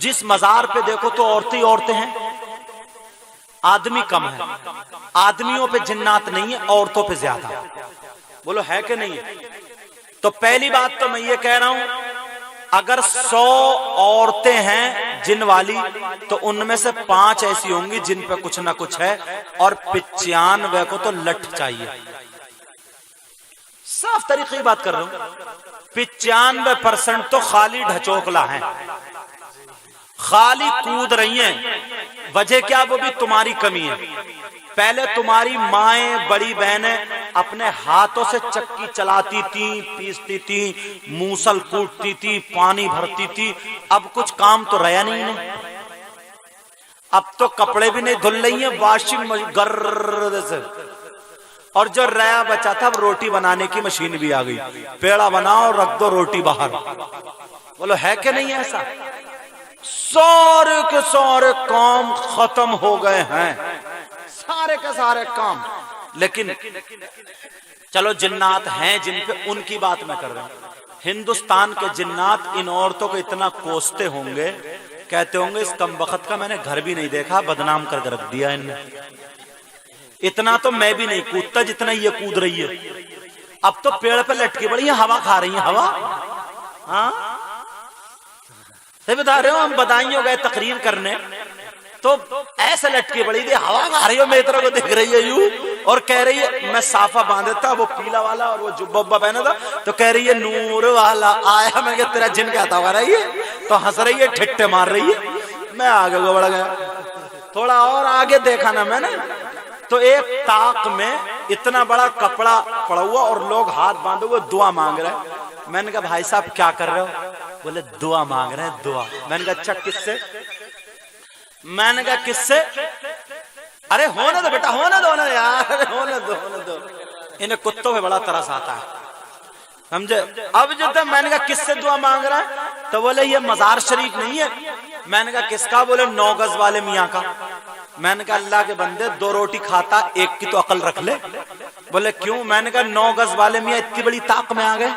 جس مزار پہ دیکھو تو عورتیں ہیں، آدمی کم ہے، آدمیوں پہ جنات نہیں ہے، عورتوں پہ زیادہ۔ بولو ہے کہ نہیں ہے؟ تو پہلی بات تو میں یہ کہہ رہا ہوں، اگر 100 عورتیں ہیں جن والی تو ان میں سے 5 ایسی ہوں گی جن پہ کچھ نہ کچھ ہے، اور 95 کو تو لٹ چاہیے۔ صاف طریقے کی بات کر رہا ہوں، 95% تو خالی ڈھچوکلا ہیں، خالی کود رہی ہیں۔ وجہ کیا؟ وہ بھی تمہاری کمی ہے۔ پہلے تمہاری مائیں، بڑی بہنیں اپنے ہاتھوں سے چکی چلاتی تھی، پیستی تھی، موسل کوٹتی تھی، پانی بھرتی تھی، اب کچھ کام تو رہا نہیں ہے۔ اب تو کپڑے بھی نہیں دھل رہی ہیں، واشنگ گرد سے، اور جو ریا بچا تھا روٹی بنانے کی مشین بھی آ گئی، پیڑا بناؤ اور رکھ دو روٹی باہر۔ بولو ہے کہ نہیں ایسا؟ سارے کے سارے کام ختم ہو گئے ہیں، سارے کے سارے کام۔ لیکن چلو جنات ہیں جن پہ، ان کی بات میں کر رہا ہوں۔ ہندوستان کے جنات ان عورتوں کو اتنا کوستے ہوں گے، کہتے ہوں گے اس کم وقت کا میں نے گھر بھی نہیں دیکھا، بدنام کر کے رکھ دیا ان نے۔ اتنا تو میں بھی نہیں کودتا جتنا یہ کود رہی ہے۔ اب تو پیڑ پہ لٹکی پڑی ہیں، ہوا کھا رہی ہیں، ہوا۔ ہاں بتا رہے ہو، ہم بدائیں ہو گئے تقریر کرنے، تو ایسے لٹکی پڑی تھی، ہوا آ رہی ہو، میری طرف کو دیکھ رہی ہے یوں اور کہہ رہی ہے، میں صافہ باندھا تھا وہ پیلا والا اور وہ جبہ پہنا تھا، تو کہہ رہی ہے نور والا آیا، میں کہ تیرا جن کہتا ہوا رہی ہے، تو ہنس رہی ہے، ٹھٹے مار رہی ہے۔ میں آگے کو بڑھ گیا، تھوڑا اور آگے دیکھا نا میں نے، تو ایک طاق میں اتنا بڑا کپڑا پڑا ہوا اور لوگ ہاتھ باندھے ہوئے دعا مانگ رہے ہیں۔ میں نے کہا بھائی صاحب کیا کر رہے ہو؟ بولے دعا مانگ رہے ہیں دعا۔ میں نے کہا اچھا کس سے؟ میں نے کہا کس سے؟ ارے ہونے دو بیٹا، ہونے دو یار، ہونے دو۔ انہیں کتوں پہ بڑا ترس آتا ہے، سمجھے؟ اب جو تھا میں نے کہا کس سے دعا مانگ رہا ہے؟ تو بولے یہ مزار شریف نہیں ہے۔ میں نے کہا کس کا؟ بولے 9 گز والے میاں کا۔ میں نے کہا اللہ کے بندے 2 روٹی کھاتا، ایک کی تو عقل رکھ لے۔ بولے کیوں؟ میں نے کہا 9 گز والے میاں اتنی بڑی طاق میں آ گئے۔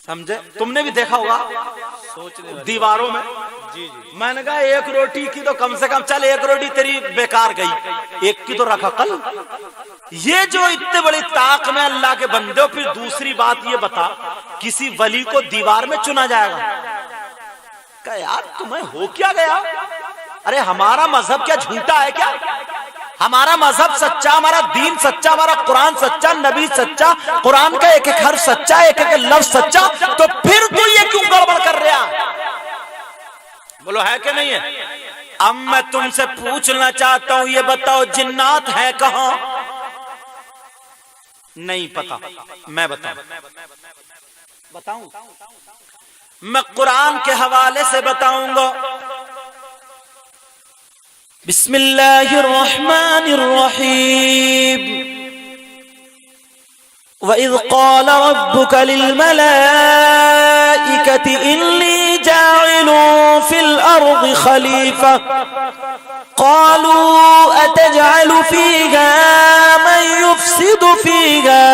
سمجھے؟ تم نے بھی دیکھا ہوگا دیواروں میں۔ میں نے کہا ایک روٹی کی تو کم سے کم، چل ایک روٹی تیری بیکار گئی، ایک کی تو رکھ عقل۔ یہ جو اتنے بڑی طاق میں اللہ کے بندے ہو، پھر دوسری بات یہ بتا، کسی ولی کو دیوار میں چنا جائے گا؟ کہا یار تمہیں ہو کیا گیا؟ ارے ہمارا مذہب کیا جھوٹا ہے کیا؟ ہمارا مذہب سچا، ہمارا دین سچا، ہمارا قرآن سچا، نبی سچا، قرآن کا ایک ایک حرف سچا، ایک ایک لفظ سچا، تو پھر تو یہ کیوں گڑبڑ کر رہا؟ بولو ہے کہ نہیں ہے؟ اب میں تم سے پوچھنا چاہتا ہوں، یہ بتاؤ جنات ہے کہاں؟ نہیں پتا، میں بتاؤں؟ میں قرآن کے حوالے سے بتاؤں گا۔ بسم اللہ الرحمن الرحیم۔ وَإِذْ قَالَ رَبُّكَ لِلْمَلَائِكَةِ إِنِّي جَاعِلٌ فِي الْأَرْضِ خَلِيفَةً قَالُوا أَتَجْعَلُ فِيهَا مَن يُفْسِدُ فِيهَا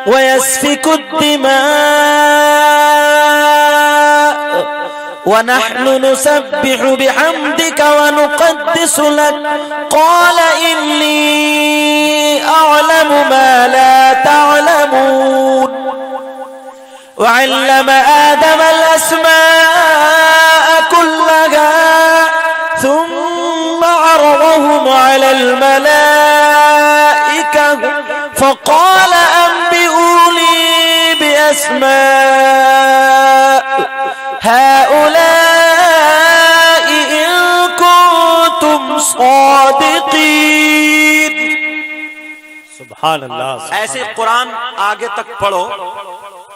وَيَسْفِكُ الدِّمَاءَ وَنَحْنُ نُسَبِّحُ بِحَمْدِكَ وَنُقَدِّسُ لَكَ قَالَ إِنِّي أَعْلَمُ مَا لَا تَعْلَمُونَ وَعَلَّمَ آدَمَ الْأَسْمَاءَ كُلَّهَا ثُمَّ عَرَضَهُمْ عَلَى الْمَلَائِكَةِ فَقَالَ أَنبِئُونِي بِأَسْمَاءِ هؤلاء إن كنتم صادقين۔ سبحان اللہ۔ ایسے قرآن آگے تک پڑھو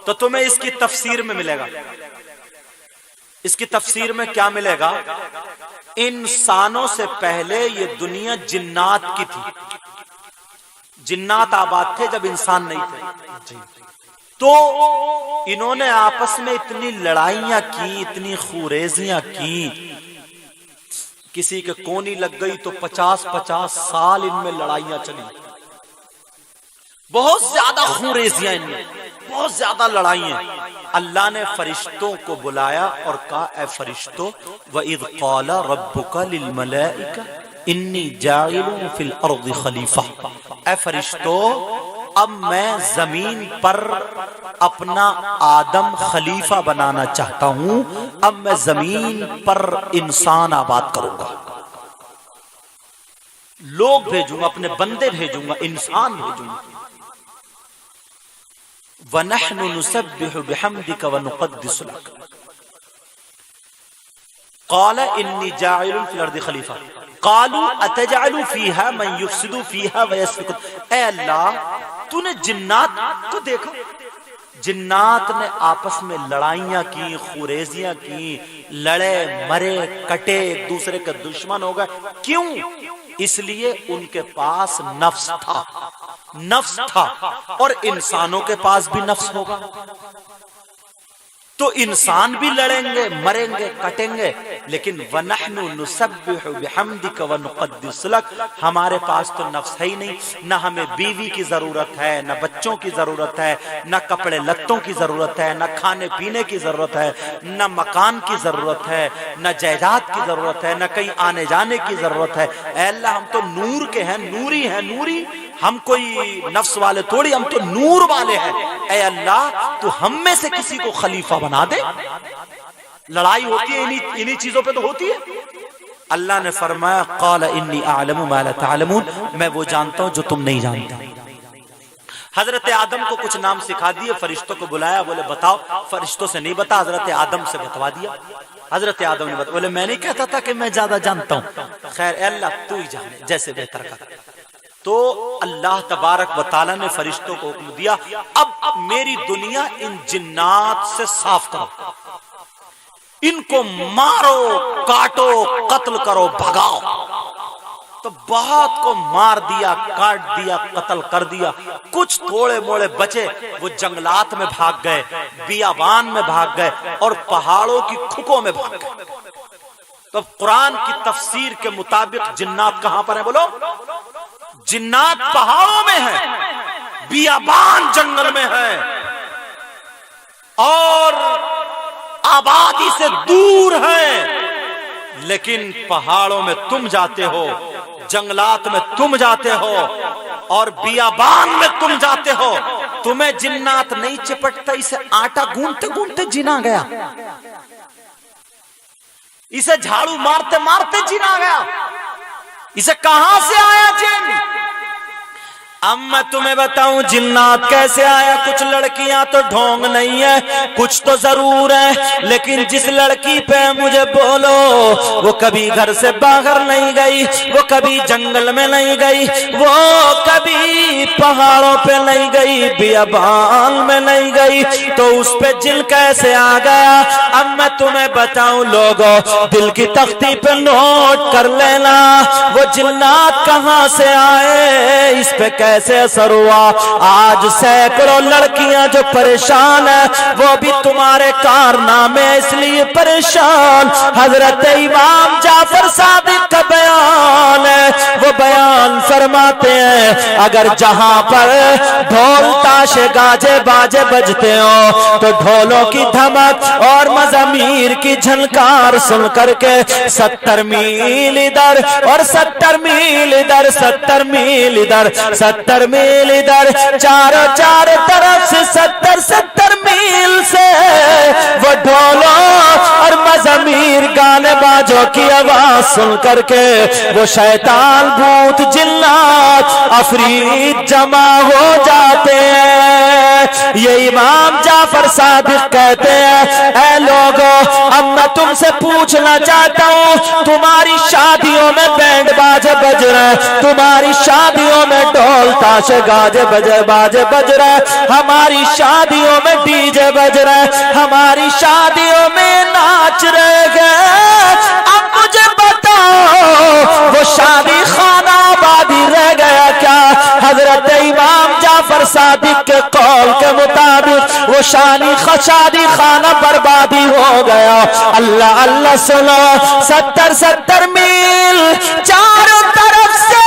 تو تمہیں اس کی تفسیر میں ملے گا۔ اس کی تفسیر میں کیا ملے گا؟ انسانوں سے پہلے یہ دنیا جنات کی تھی، جنات آباد تھے جب انسان نہیں تھے، تو انہوں نے آپس میں اتنی لڑائیاں کی، اتنی خوریزیاں کی، کسی کے کونی لگ گئی تو 50-50 سال ان میں لڑائیاں چلی، بہت زیادہ خوریزیاں ان میں، بہت زیادہ لڑائیاں۔ اللہ نے فرشتوں کو بلایا اور کہا اے فرشتوں، وَإِذْ قَالَ رَبُّكَ لِلْمَلَائِكَةِ إِنِّي جَاعِلٌ فِي الْأَرْضِ خَلِيفَةً، اے فرشتوں اب میں زمین پر اپنا آدم خلیفہ بنانا چاہتا ہوں، اب میں زمین پر انسان آباد کروں گا، لوگ بھیجوں گا، اپنے بندے بھیجوں گا، انسان بھیجوں گا۔ وَنَحْنُ نُسَبِّحُ بِحَمْدِكَ وَنُقَدِّسُ لَكَ قَالَ إِنِّي جَاعِلٌ فِي الْأَرْضِ خَلِيفَةً قَالُوا أَتَجْعَلُ فِيهَا مَن يُفْسِدُ فِيهَا وَيَسْفِكُ اے اللہ تو نے جنات کو دیکھا، جنات نے آپس میں لڑائیاں کی، خوریزیاں کی، لڑے مرے کٹے، ایک دوسرے کے دشمن ہو گئے، کیوں؟ اس لیے ان کے پاس نفس تھا، نفس تھا، اور انسانوں کے پاس بھی نفس ہوگا، تو انسان بھی لڑیں گے، مریں گے، کٹیں گے، لیکن وَنَحْنُ نُسَبِّحُ بِحَمْدِكَ وَنُقَدِّسُ لَكَ ہمارے پاس تو نفس ہے ہی نہیں، نہ ہمیں بیوی کی ضرورت ہے، نہ بچوں کی ضرورت ہے، نہ کپڑے لتوں کی ضرورت ہے، نہ کھانے پینے کی ضرورت ہے، نہ مکان کی ضرورت ہے، نہ جائیداد کی ضرورت ہے، نہ کہیں آنے جانے کی ضرورت ہے۔ اے اللہ ہم تو نور کے ہیں، نوری ہیں، نوری، ہم کوئی نفس والے تھوڑی، ہم تو نور والے ہیں، اے اللہ تو ہم میں سے کسی کو خلیفہ بنا دے۔ लड़ाई होती है इन्हीं चीजों पे तो होती है। अल्लाह ने फरमाया क़ाल इन्नी अअलमु मा ला तअलमून, मैं वो जानता हूं जो तुम नहीं जानते। हजरत आदम को कुछ नाम सिखा दिए, फरिश्तों को बुलाया, बोले बताओ, फरिश्तों से नहीं बता, हजरत आदम से बतवा दिया। हजरत आदम ने बता, बोले मैं नहीं कहता था कि मैं ज्यादा जानता हूं, खैर अल्लाह तू ही जाने जैसे बेहतर कर। तो अल्लाह तबारक व तआला ने फरिश्तों को हुक्म दिया, अब मेरी दुनिया इन जिन्नात से साफ करो, इनको मारो, काटो, कत्ल करो, भगाओ। तो बहुत को मार दिया, काट दिया, कत्ल कर दिया। कुछ थोड़े मोड़े बचे, वो जंगलात में भाग गए, बियाबान में भाग गए और पहाड़ों की खुकों में भाग गए। तो कुरान की तफसीर के मुताबिक जिन्नात कहां पर है बोलो? जिन्नात पहाड़ों में है, बियाबान जंगल में है और आबादी से दूर है। लेकिन पहाड़ों में तुम जाते हो, जंगलात में तुम जाते हो और बियाबान में तुम जाते हो, तुम्हें जिन्नात नहीं चिपटता। इसे आटा गूंथते गूंथते जिना गया, इसे झाड़ू मारते मारते जिना गया, इसे कहां से आया जिन? अब मैं तुम्हें बताऊं जिन्नात कैसे आया। कुछ लड़कियां तो ढोंग नहीं है, कुछ तो जरूर है, लेकिन जिस लड़की पे मुझे बोलो वो कभी घर से बाहर नहीं गई, वो कभी जंगल में नहीं गई, वो कभी पहाड़ों पे नहीं गई, बियाबान में नहीं गई, तो उस पे जिन कैसे आ गया? अब मैं तुम्हें बताऊं लोगों, दिल की तख्ती पे नोट कर लेना, वो जिन्नात कहां से आए, इस पे कैसे असर हुआ। आज सैकड़ों लड़कियां जो परेशान है, वो भी तुम्हारे कारनामे इसलिए परेशान। हजरत इमाम जाफर सादिक का बयान है, वो बयान फरमाते हैं अगर जहां पर ढोल ताशे गाजे बाजे बजते हो तो ढोलों की धमक और मज़ामीर की झनकार सुन करके 70 मील इधर और 70 मील इधर, 70 मील इधर, 70 मील इधर, चारों तरफ से 70 मील से वो ढोलों और मज़ामीर गाने बाजों की आवाज सुन करके वो शैतान भूत जिन्नात अफरीद जमा हो जाते हैं। ये इमाम जाफर सादिक कहते हैं, ऐ लोगों अब मैं तुमसे पूछना चाहता हूँ, तुम्हारी शादियों में बैंड बाजे बज रहे, तुम्हारी शादियों में ढोल ताशे गाजे बाजे बज रहे, हमारी शादियों में डीजे बज रहे, हमारी शादियों में नाच रहे गए। अब मुझे बताओ वो शादी खाना आबादी रह गया क्या? हजरत इमाम जाफर सादिक के कौल के मुताबिक वो शादी खाना बर्बादी हो गया। अल्लाह अल्लाह सुनो, 70 मील चारों तरफ से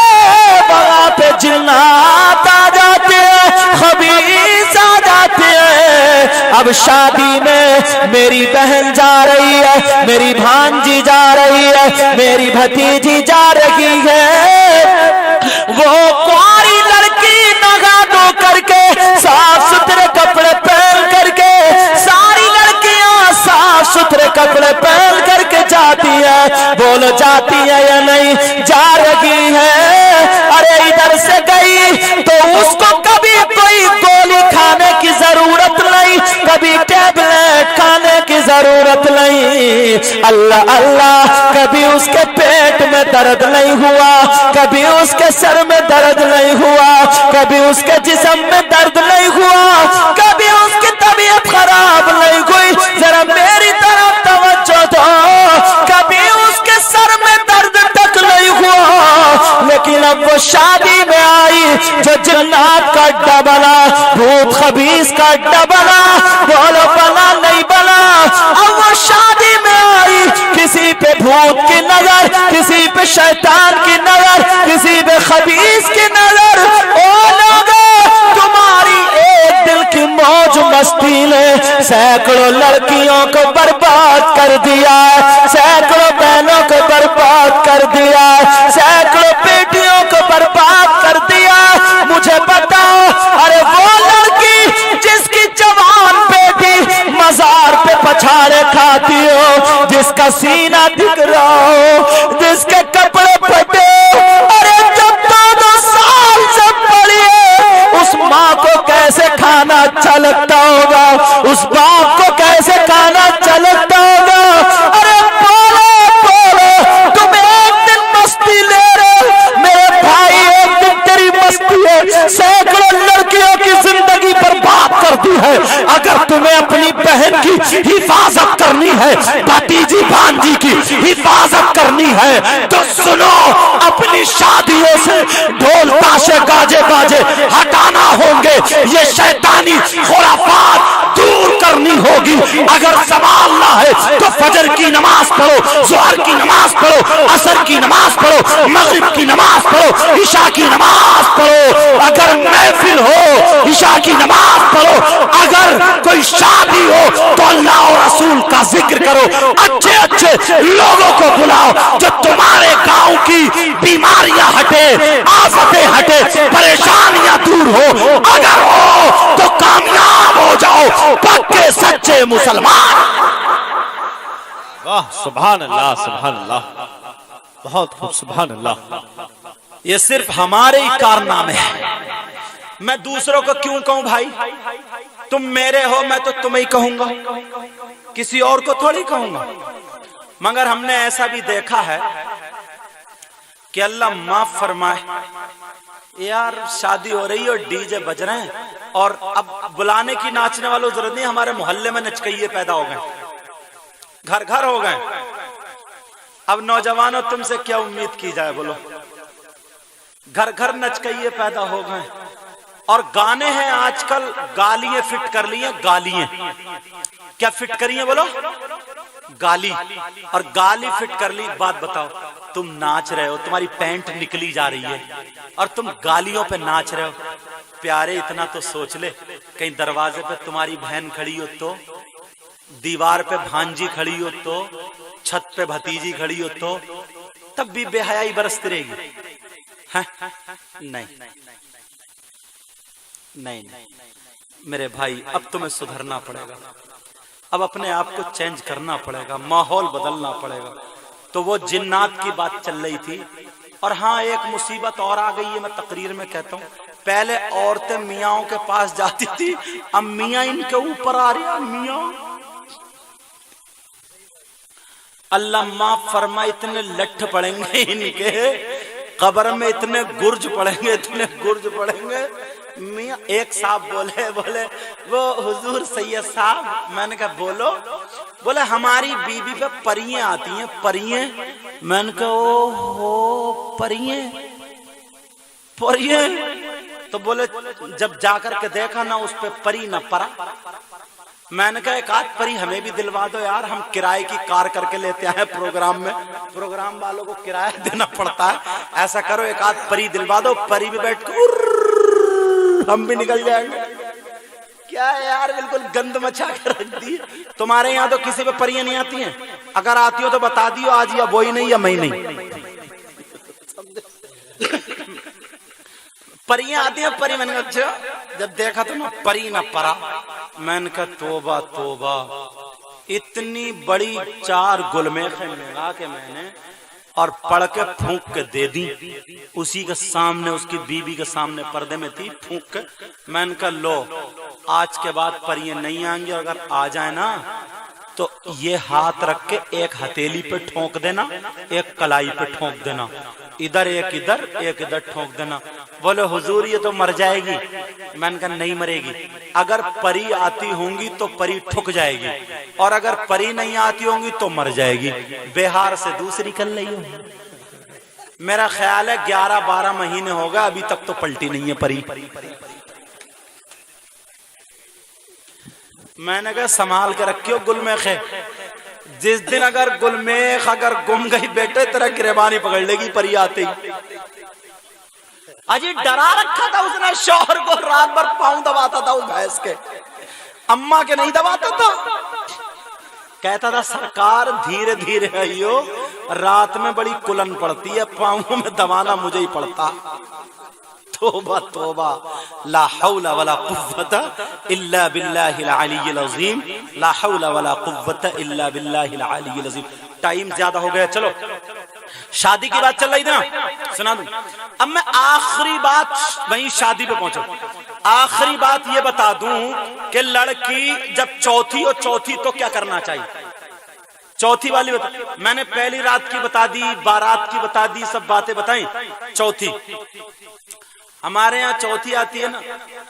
वहां पे जिन्नात आ जाते हैं, खबीस आ जाते हैं। अब शादी में मेरी बहन जा रही है, मेरी भांजी जा रही है, मेरी भतीजी जा रही है, वो कुंवारी लड़की नगा धो करके साफ सुथरे कपड़े पहन करके, सारी लड़कियां साफ सुथरे कपड़े पहन करके जाती है। बोलो जाती है या नहीं? जा रही है। अरे इधर से गई तो उसको कभी कोई गोली खाने की जरूरत नहीं, कभी टैबलेट खाने की जरूरत नहीं। अल्लाह अल्लाह, कभी उसके पेट में दर्द नहीं हुआ, कभी उसके सर में दर्द नहीं हुआ, कभी उसके जिस्म में दर्द नहीं हुआ, कभी उसकी तबीयत खराब नहीं हुई। जरा मेरी तरफ तवज्जो दो, कभी उसके सर में दर्द तक नहीं हुआ। लेकिन अब वो शादी में आई जो जिन्नात का अड्डा बना, भूत खबीस का अड्डा बना, बोलो बना नहीं बना। अब वो शादी में आई, किसी पे भूत की नजर, किसी पे शैतान की नजर, किसी पे खबीस की नजर। ओ लोगों, तुम्हारी एक दिल की मौज मस्ती ने सैकड़ों लड़कियों को बर्बाद कर दिया, सैकड़ों बहनों को बर्बाद कर दिया, सैकड़ों बेटियों को बर्बाद कर दिया। मुझे बताओ, अरे वो लड़की जिसकी जवान बेटी मजार पे छाड़े खाती हो, जिसका सीना दिख रहा हो, जिसके कपड़े फटे, अरे जब 2 साल से पड़ी है, उस माँ को कैसे खाना अच्छा लगता होगा, उस बाप को कैसे खाना अच्छा लगता होगा। अरे बोलो बोलो, तुम एक दिन मस्ती ले रहे हो मेरे भाई, एक दिन तेरी मस्ती है सैकड़ों लड़कियों की जिंदगी बर्बाद करती है। अगर तुम्हें अपनी बहन की हिफाजत करनी है, भतीजी भांजी की हिफाजत करनी है, तो सुनो, अपनी शादियों से ढोल ताशे गाजे बाजे हटाना होंगे, ये शैतानी खुराफात दूर करनी होगी। अगर संभालना है तो फजर की नमाज पढ़ो, ज़ोहर की नमाज पढ़ो, असर की नमाज पढ़ो, मगरिब की नमाज पढ़ो, इशा की नमाज पढ़ो। अगर महफिल हो, इशा की नमाज पढ़ो। अगर कोई शादी हो तो अल्लाह और रसूल का जिक्र करो। अच्छे अच्छे लोगों को बुलाओ जो तुम्हारे गांव की बीमारियां हटे, आफतें हटे, परेशानियां दूर हो। अगर हो तो कामयाब हो जाओ, पक्के सच्चे मुसलमान। वाह, सुभान अल्लाह, सुभान अल्लाह, बहुत खूब, सुभान अल्लाह। ये सिर्फ हमारे ही कारनामे हैं। मैं दूसरों को क्यों कहूं भाई? तुम मेरे हो, मैं तो तुम्हें ही कहूंगा, किसी और को थोड़ी कहूंगा। मगर हमने ऐसा भी देखा है कि अल्लाह माफ फरमाए, यार शादी हो रही है और डीजे बज रहे हैं, और अब बुलाने की नाचने वालों की जरूरत नहीं, हमारे मोहल्ले में नचकइये पैदा हो गए, घर घर हो गए। अब नौजवानों, तुमसे क्या उम्मीद की जाए बोलो? घर घर नचकइये पैदा हो गए, और गाने हैं आजकल, गालियां फिट कर ली हैं, गालियां क्या फिट करी हैं बोलो? गाली। और गाली फिट कर ली। बात बताओ, तुम नाच रहे हो, तुम्हारी पैंट निकली जा रही है और तुम गालियों पे नाच रहे हो। प्यारे, इतना तो सोच ले, कहीं दरवाजे पे तुम्हारी बहन खड़ी हो तो, दीवार पे भांजी खड़ी हो तो, छत पे भतीजी खड़ी हो तो, तब भी बेहयाई बरसती रहेगी? नहीं नहीं नहीं मेरे भाई, अब तुम्हें सुधरना पड़ेगा, अब अपने आप को चेंज करना पड़ेगा, माहौल बदलना पड़ेगा। तो वो जिन्नात की बात चल रही थी। और हाँ, एक मुसीबत और आ गई है, मैं तकरीर में कहता हूँ। पहले औरतें मियाओं के पास जाती थी, अब मियाँ इनके ऊपर आ रही है। मियाँ, अल्लाह माफ फरमा, इतने लठ पड़ेंगे इनके कब्र में, इतने गुर्ज पड़ेंगे, इतने गुर्ज पड़ेंगे। मियाँ, एक साहब बोले वो हुजूर सैयद साहब, मैंने कहा बोलो। बोले हमारी बीबी पे परियां आती हैं, परियां। मैंने कहा ओहो, परियां परियां? तो बोले जब जाकर के देखा ना, उस पे परी ना परा। मैंने कहा एक आध परी हमें भी दिलवा दो यार, हम किराए की कार करके लेते आए प्रोग्राम में, प्रोग्राम वालों को किराया देना पड़ता है। ऐसा करो, एक आध परी दिलवा दो, परी भी बैठ कर हम भी निकल जाएंगे। क्या है यार, बिल्कुल गंद मचा कर रख दी। तुम्हारे यहाँ तो किसी पे परियां नहीं आती हैं? अगर आती हो तो बता दियो आज, या वही नहीं या मैं नहीं। परियां आती हैं, परी। मैंने कहा जब देखा तो ना परी ना परा। मैंने कहा तोबा तोबा, इतनी बड़ी 4 गुलमेखें लगा के मैंने और पढ़ के फूंक के दे दी उसी के सामने, उसकी बीबी के सामने पर्दे में थी, फूंक के। मैंने कहा लो, आज के बाद परियां नहीं आएंगी, और अगर आ जाए ना तो ये हाथ रख के एक हथेली पे ठोक देना, एक कलाई पे ठोक देना, इधर एक इधर, एक इधर ठोक देना। बोले हुजूर ये तो मर जाएगी। मैंने कहा नहीं मरेगी। अगर परी आती होंगी तो परी ठुक जाएगी, और अगर परी नहीं आती होंगी तो मर जाएगी। बिहार से दूसरी निकल रही हो। मेरा ख्याल है 11-12 महीने हो गए, अभी तक तो पलटी नहीं है परी। मैंने कहा संभाल के रखियो गुलमेख है, जिस दिन अगर गुलमेख अगर गुम गई बेटे, तेरा गिरबानी पकड़ लेगी परी आते ही। अजी डरा रखा था उसने शौहर को, रात भर पांव दबाता था उस भैंस के, अम्मा के नहीं दबाता था। कहता था सरकार धीरे धीरे आइयो, रात में बड़ी कुलन पड़ती है, पांवों में दबाना मुझे ही पड़ता। तौबा तौबा, ला हौला वला कुव्वता इल्ला बिल्लाहिल अलिय्यिल अज़ीम, ला हौला वला कुव्वता इल्ला बिल्लाहिल अलिय्यिल अज़ीम। टाइम ज्यादा हो गया, चलो शादी की बात चल रही थी ना, सुना दूं। अब मैं आखिरी बात वहीं शादी पे पहुंचा। आखिरी बात ये बता दूं कि लड़की जब चौथी और चौथी तो क्या करना चाहिए। चौथी वाली बता, मैंने पहली रात की बता दी, बारात की बता दी, सब बातें बताई। चौथी हमारे यहाँ चौथी आती है ना,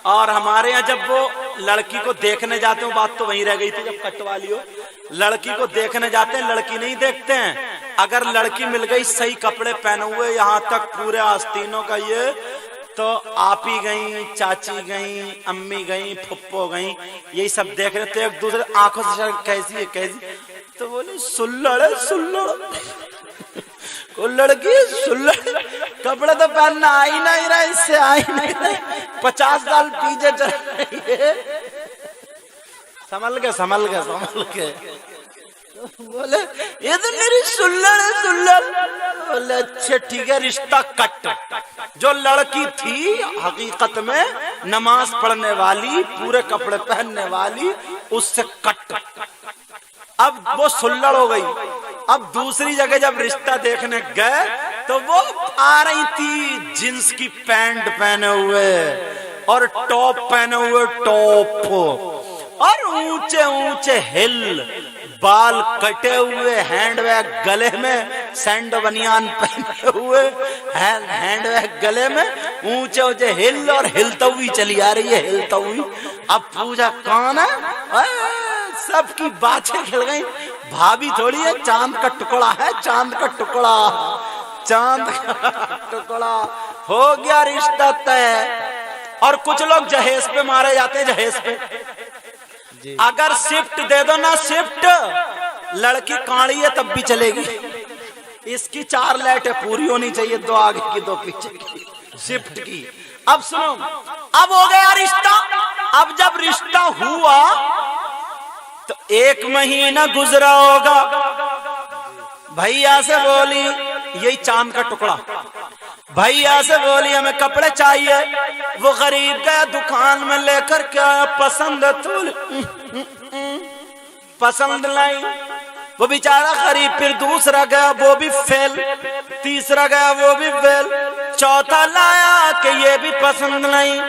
और हमारे यहाँ जब वो लड़की को देखने जाते हो, बात तो वहीं रह गई थी जब कट वाली हो, लड़की को देखने जाते हैं, लड़की नहीं देखते हैं। अगर लड़की मिल गई सही कपड़े पहने हुए, यहाँ तक पूरे आस्तीनों का ये, तो आप ही गई, चाची गई, अम्मी गई, फुप्पो गई, यही सब देख रहे। तो एक दूसरे आंखों से कैसी है कैसी, तो बोले सुल्लड़ है सुल्लड़, को लड़की सुल्लड़, कपड़े तो पहनना आ ही नहीं रहा, इससे आ ही नहीं रहा, 50 साल पीछे चल रही है। संभल के संभल के संभल के, बोले ये तो मेरी सुल्लड़ है सुल्लड़। बोले अच्छे ठीक है, रिश्ता कट। जो लड़की थी हकीकत में नमाज पढ़ने वाली, पूरे कपड़े पहनने वाली, उससे कट। अब वो सुल्लड़ हो गई। अब दूसरी जगह जब रिश्ता देखने गए तो वो आ रही थी जींस की पैंट पहने हुए और टॉप पहने हुए, टॉप और ऊंचे ऊंचे हिल, बाल कटे हुए, हैंडबैग गले में, सैंडो बनियान पहने हुए, हैंडबैग गले में, ऊंचे ऊंचे हिल और हिलता हुई चली आ रही है, हिलता हुई। अब पूछा कौन है, सबकी बातें खिल गई। भाभी थोड़ी है, चांद का टुकड़ा है, चांद का टुकड़ा, चांद का टुकड़ा। हो गया रिश्ता तय। और कुछ लोग जहेज पे मारे जाते हैं, जहेज पे। अगर शिफ्ट दे दो ना, शिफ्ट, लड़की काड़ी है तब भी चलेगी, इसकी 4 लाइटें पूरी होनी चाहिए, 2 आगे की 2 पीछे की, शिफ्ट की। अब सुनो, अब हो गया रिश्ता। अब जब रिश्ता हुआ तो 1 महीना गुजरा होगा, भैया से बोली, यही चांद का टुकड़ा, भैया से बोली हमें कपड़े चाहिए। वो गरीब गया दुकान में लेकर, क्या पसंद है तू, पसंद लाई। वो बेचारा गरीब, फिर दूसरा गया वो भी फेल, तीसरा गया वो भी फेल, चौथा लाया कि ये भी पसंद नहीं।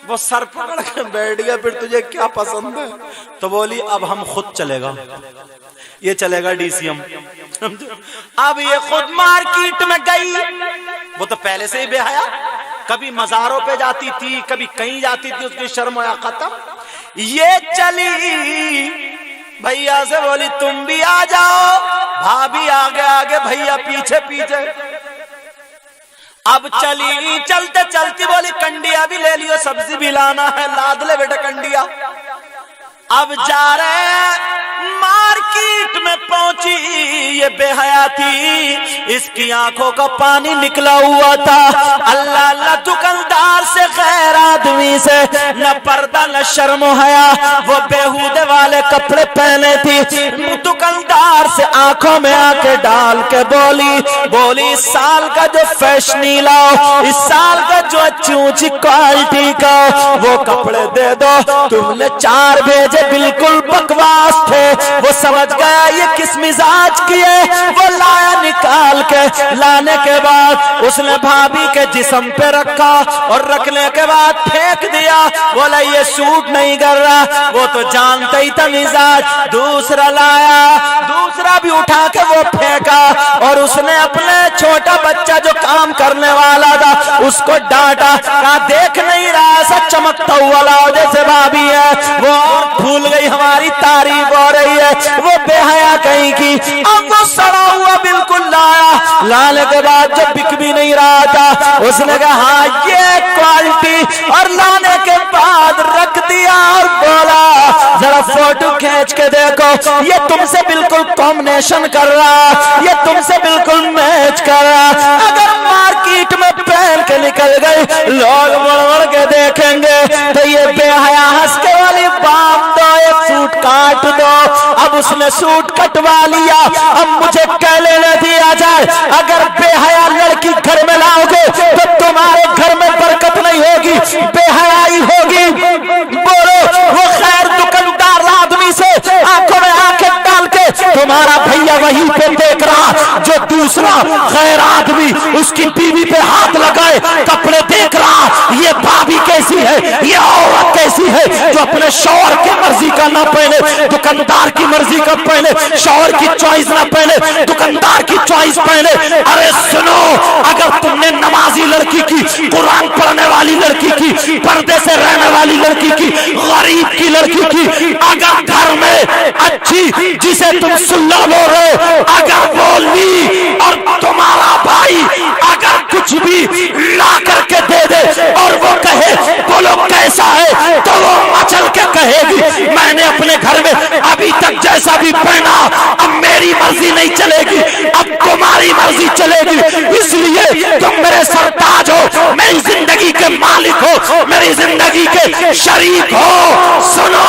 वो सर पकड़ के बैठ गया, फिर तुझे क्या पसंद है, तो बोली अब हम खुद चलेगा, ये चलेगा डीसीएम। अब ये खुद मार्केट में गई, वो तो पहले से ही बेहया, कभी मजारों पे जाती थी, कभी कहीं जाती थी, उसकी शर्म या खत्म। ये चली, भैया से बोली तुम भी आ जाओ, भाभी आगे आगे, भैया पीछे पीछे। अब चली, चलते चलती बोली कंडिया भी ले लियो, सब्जी भी लाना है, लाद ले बेटा कंडिया। अब जा रहे मार्केट में पहुंची, ये बेहया थी, इसकी आंखों का पानी निकला हुआ था। अल्लाह अल्लाह, दुकानदार से, गैर आदमी से न पर्दा न शर्म हया, वो बेहूदे वाले कपड़े पहने थी। दुकानदार से आंखों में आके डाल के बोली इस साल का जो फैशनी लाओ, इस साल का जो अच्छी ऊंची क्वालिटी का वो कपड़े दे दो। तुमने 4 भेजे बिल्कुल बकवास थे, वो समझ गया ये किस मिजाज की है। वो लाया निकाल के, लाने के बाद उसने भाभी के जिस्म पे रखा और रखने के बाद फेंक दिया। बोला ये सूट नहीं कर रहा, वो तो जानता ही था मिजाज। दूसरा लाया, दूसरा भी उठा के वो फेंका और उसने अपने छोटा बच्चा जो काम करने वाला था उसको डांटा, कहा देख नहीं रहा ऐसा चमकता हुआ लाओ जैसे भाभी है। वो और भूल गई हमारी तारीफ हो रही है, वो बेहया कहीं की। अब वो सड़ा हुआ बिल्कुल लाया, लाने के बाद जब बिक भी नहीं रहा था उसने कहा हाँ ये क्वालिटी, और लाने के बाद रख दिया और बोला जरा फोटो खींच के देखो, ये तुमसे बिल्कुल कॉम्बिनेशन कर रहा, ये तुमसे बिल्कुल मैच कर रहा। अगर मार्केट में पहन के निकल गई, लोग बढ़ के देखेंगे तो ये बेहया हंस के वाली बात दो, एक सूट काट दो। अब उसने सूट कटवा लिया, अब मुझे कह लेने दिया जाए, अगर बेहया लड़की घर में लाओगे तो तुम्हारे घर में बरकत बे हयाई होगी। बोलो वो खैर दुकानदार आदमी से आंखों में आंखें डाल के तुम्हारा भैया वहीं पे देख रहा, जो दूसरा खैर आदमी उसकी बीवी पे हाथ लगाए कपड़े देख रहा। ये भाभी कैसी है, ये औरत कैसी है जो अपने शौहर की मर्जी का ना पहने, दुकानदार की मर्जी का पहने, शौहर की चॉइस ना पहने, दुकानदार की चॉइस पहने। अरे सुनो, अगर तुमने नमाजी लड़की की, कुरान पढ़ने वाली लड़की की, पर्दे से रहने वाली लड़की की, गरीब की लड़की की, अगर घर में अच्छी जिसे तुम सुल्ला बोल रहे हो अगर बोली और तुम्हारा भाई अगर कुछ भी ला करके दे दे और वो कहे बोलो कैसा है, तो वो मचल के कहेगी मैंने अपने घर में अभी तक जैसा भी पहना, अब मेरी मर्जी नहीं चलेगी, अब तुम्हारी मर्जी चलेगी। इसलिए तुम मेरे सरताज हो, मेरी जिंदगी के मालिक हो, मेरी जिंदगी के शरीक हो। सुनो,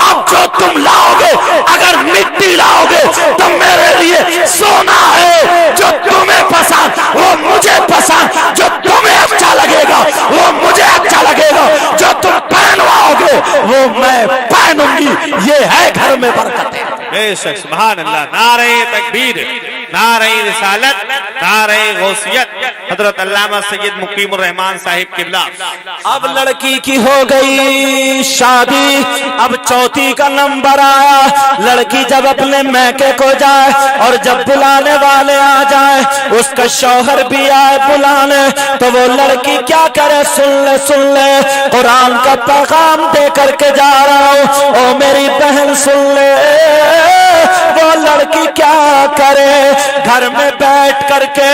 अब जो तुम लाओगे अगर मिट्टी लाओगे तो मेरे लिए सोना है। जो तुम्हें पसंद वो मुझे पसंद, जो तुम्हें अच्छा लगेगा वो मुझे अच्छा लगेगा, जो तुम पहनवाओगे वो मैं पहनूंगी। ये है घर में बरकतें। बेशक, सुभान अल्लाह। नारे तकबीर, नारे रिसालत, नारे गौसियत। हजरत अल्लामा सैयद मुकीमुर रहमान साहिब किबला। अब लड़की की हो गई शादी, अब चौथी का नंबर आया। लड़की जब अपने मैके को जाए और जब बुलाने वाले आ जाए, उसका शौहर भी आए बुलाने, तो वो लड़की क्या करे? सुन ले कुरान का पैगाम दे करके जा रहा हूँ। ओ मेरी बहन सुन ले, वो लड़की क्या करे? घर में बैठ करके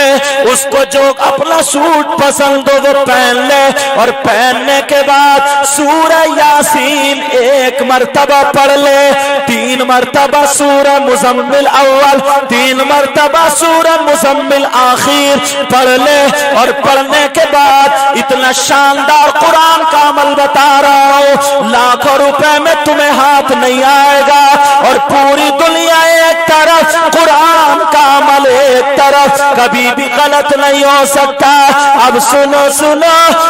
उसको जो अपना सूट पसंद हो वो पहन ले, और पहनने के बाद सूरह यासीन एक मर्तबा पढ़ ले, 3 मर्तबा सूरह मुज़म्मिल अव्वल, 3 मर्तबा सूरह मुज़म्मिल आखिर पढ़ ले। और पढ़ने के बाद इतना शानदार कुरान का अमल बता रहा हूँ, लाखों रुपए में तुम्हें हाथ नहीं आएगा, और पूरी दुनिया एक तरफ, कुरान का अमल एक तरफ, कभी भी गलत नहीं हो सकता। अब सुनो,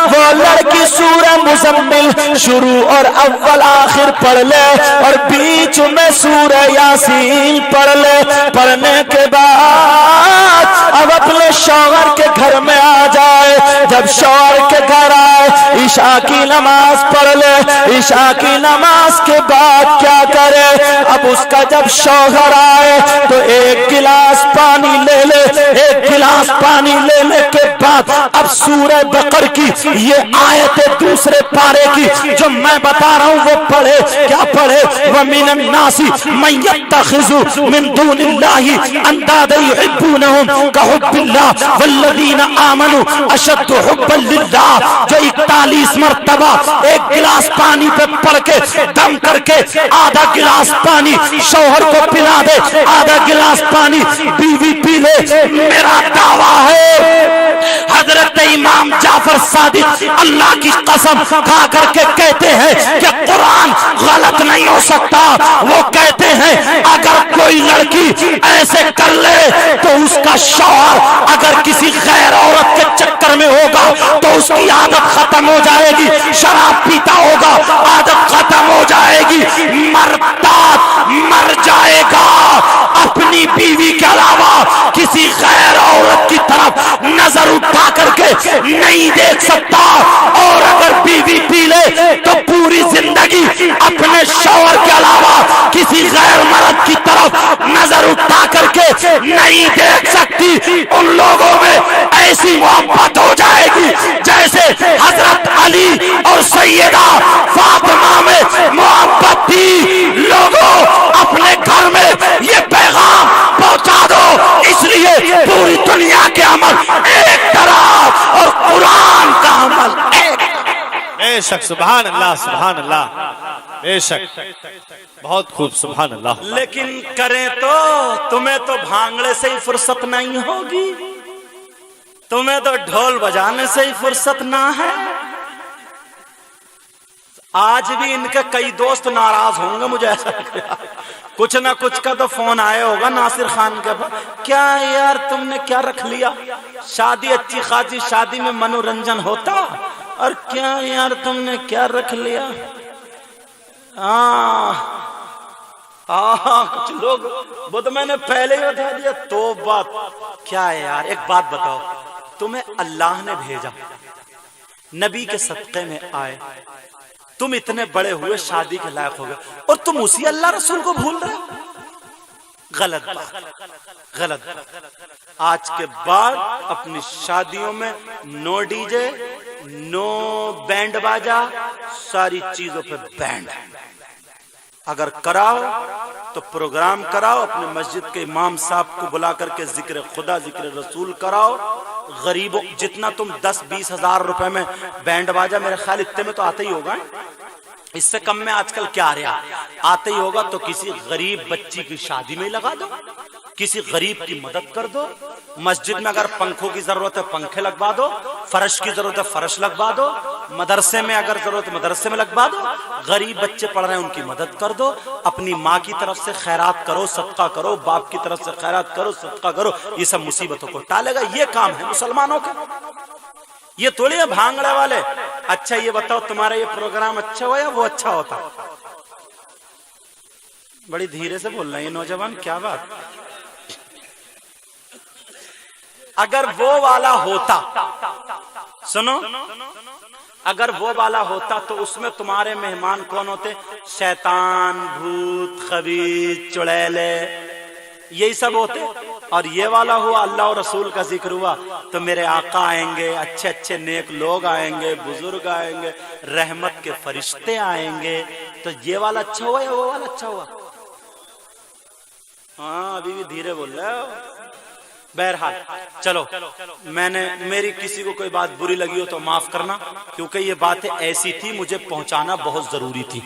वो लड़की सूरह मुज़म्मिल शुरू और अव्वल आखिर पढ़ ले, और बीच में सूरह यासीन पढ़ ले। पढ़ने के बाद अब अपने शौहर के घर में आ जाए। जब शौहर के घर आए, ईशा की नमाज पढ़ ले। ईशा की नमाज के बाद क्या करे? अब उसका जब शौहर आए तो एक गिलास पानी ले ले। एक गिलास पानी लेने के बाद अब सूरह बकर की ये आयत दूसरे पारे की जो मैं बता रहा हूँ वो पढ़े। क्या पढ़े? वमिनन नासी मन यत्तखिज़ु मिन दूनिल्लाहि अंदादा युहिब्बूनहुम कहुब्बिल्लाह वल्लज़ीना आमनू अशद्दु हुब्बन लिल्लाह। जो 41 मरतबा एक गिलास पानी पे पढ़ के दम करके आधा गिलास पानी शौहर को पिला दे, आधा गिलास पानी बीवी पी ले। मेरा दावा है हजरत इमाम जाफर सादिक अल्लाह की कसम खा करके कहते हैं कि कुरान गलत नहीं हो सकता। वो कहते हैं अगर कोई लड़की ऐसे कर ले तो उसका शौहर अगर किसी गैर औरत के चक्कर में होगा तो उसकी आदत खत्म हो जाएगी, शराब पीता होगा आदत खत्म हो जाएगी, मर जाएगा, अपनी बीवी के अलावा किसी गैर औरत की तरफ नजर उठा करके नहीं देख सकता। और अगर बीवी पी ले तो पूरी जिंदगी अपने शौहर के अलावा किसी गैर मर्द की तरफ नजर उठा करके नहीं देख सकती। उन लोगों में ऐसी मोहब्बत हो जाएगी जैसे हजरत अली और सैयदा फातिमा में मोहब्बत थी। लोगों अपने घर में ये पैगाम पहुंचा दो, इसलिए पूरी दुनिया के अमल एक तरफ और कुरान का अमल एक। बेशक, सुभान अल्लाह, सुभान अल्लाह। बेशक, बहुत खूब, सुभान अल्लाह। लेकिन करें तो तुम्हें तो भांगड़े से ही फुर्सत नहीं होगी, तुम्हें तो ढोल बजाने से ही फुर्सत ना है। आज भी इनके कई दोस्त नाराज होंगे, मुझे ऐसा लगता कुछ ना कुछ का तो फोन आया होगा नासिर खान के पास, क्या यार तुमने क्या रख लिया? शादी अच्छी खासी शादी में मनोरंजन होता, اور کیا یار تم نے کیا رکھ لیا؟ کچھ لوگ وہ تو میں نے پہلے ہی بتا دیا. توبہ. کیا ہے یار، ایک بات بتاؤ، تمہیں اللہ نے بھیجا، نبی کے صدقے میں آئے، تم اتنے بڑے ہوئے، شادی کے لائق ہو گئے، اور تم اسی اللہ رسول کو بھول رہے ہو. غلط بات، غلط بات. آج کے بعد اپنی شادیوں میں نو ڈی جے، نو بینڈ باجا، ساری چیزوں پہ بینڈ. اگر کراؤ تو پروگرام کراؤ، اپنے مسجد کے امام صاحب کو بلا کر کے ذکر خدا، ذکر رسول کراؤ. غریبوں جتنا تم 10-20 ہزار روپے میں بینڈ باجا، میرے خیال اتنے میں تو آتا ہی ہوگا، اس سے کم میں آج کل کیا رہا، آتا ہی ہوگا. تو کسی غریب بچی کی شادی میں لگا دو، کسی غریب کی مدد کر دو. مسجد میں اگر پنکھوں کی ضرورت ہے پنکھے لگوا دو، فرش کی ضرورت ہے فرش لگوا دو، مدرسے میں اگر ضرورت ہے مدرسے میں لگوا دو. غریب بچے پڑھ رہے ہیں ان کی مدد کر دو. اپنی ماں کی طرف سے خیرات کرو، صدقہ کرو، باپ کی طرف سے خیرات کرو، صدقہ کرو. یہ سب مصیبتوں کو ٹالے گا. یہ کام ہے مسلمانوں کا، یہ تھوڑی ہے بھانگڑے والے. اچھا یہ بتاؤ تمہارا یہ پروگرام اچھا ہوا یا وہ اچھا ہوتا؟ بڑی دھیرے سے بول رہے ہیں یہ نوجوان، کیا بات. اگر وہ والا ہوتا، سنو، اگر وہ والا ہوتا تو اس میں تمہارے مہمان کون ہوتے؟ شیطان، بھوت، خبیث، چڑیلے، یہی سب ہوتے. اور یہ والا ہوا اللہ اور رسول کا ذکر ہوا تو میرے آقا آئیں گے، اچھے اچھے نیک لوگ آئیں گے، بزرگ آئیں گے، رحمت کے فرشتے آئیں گے. تو یہ والا اچھا ہوا یا وہ والا اچھا ہوا؟ ہاں ابھی بھی دھیرے بول رہے ہو. بہرحال چلو، میری کسی کو کوئی بات بری لگی ہو تو معاف کرنا، کیونکہ یہ باتیں ایسی تھی مجھے پہنچانا بہت ضروری تھی،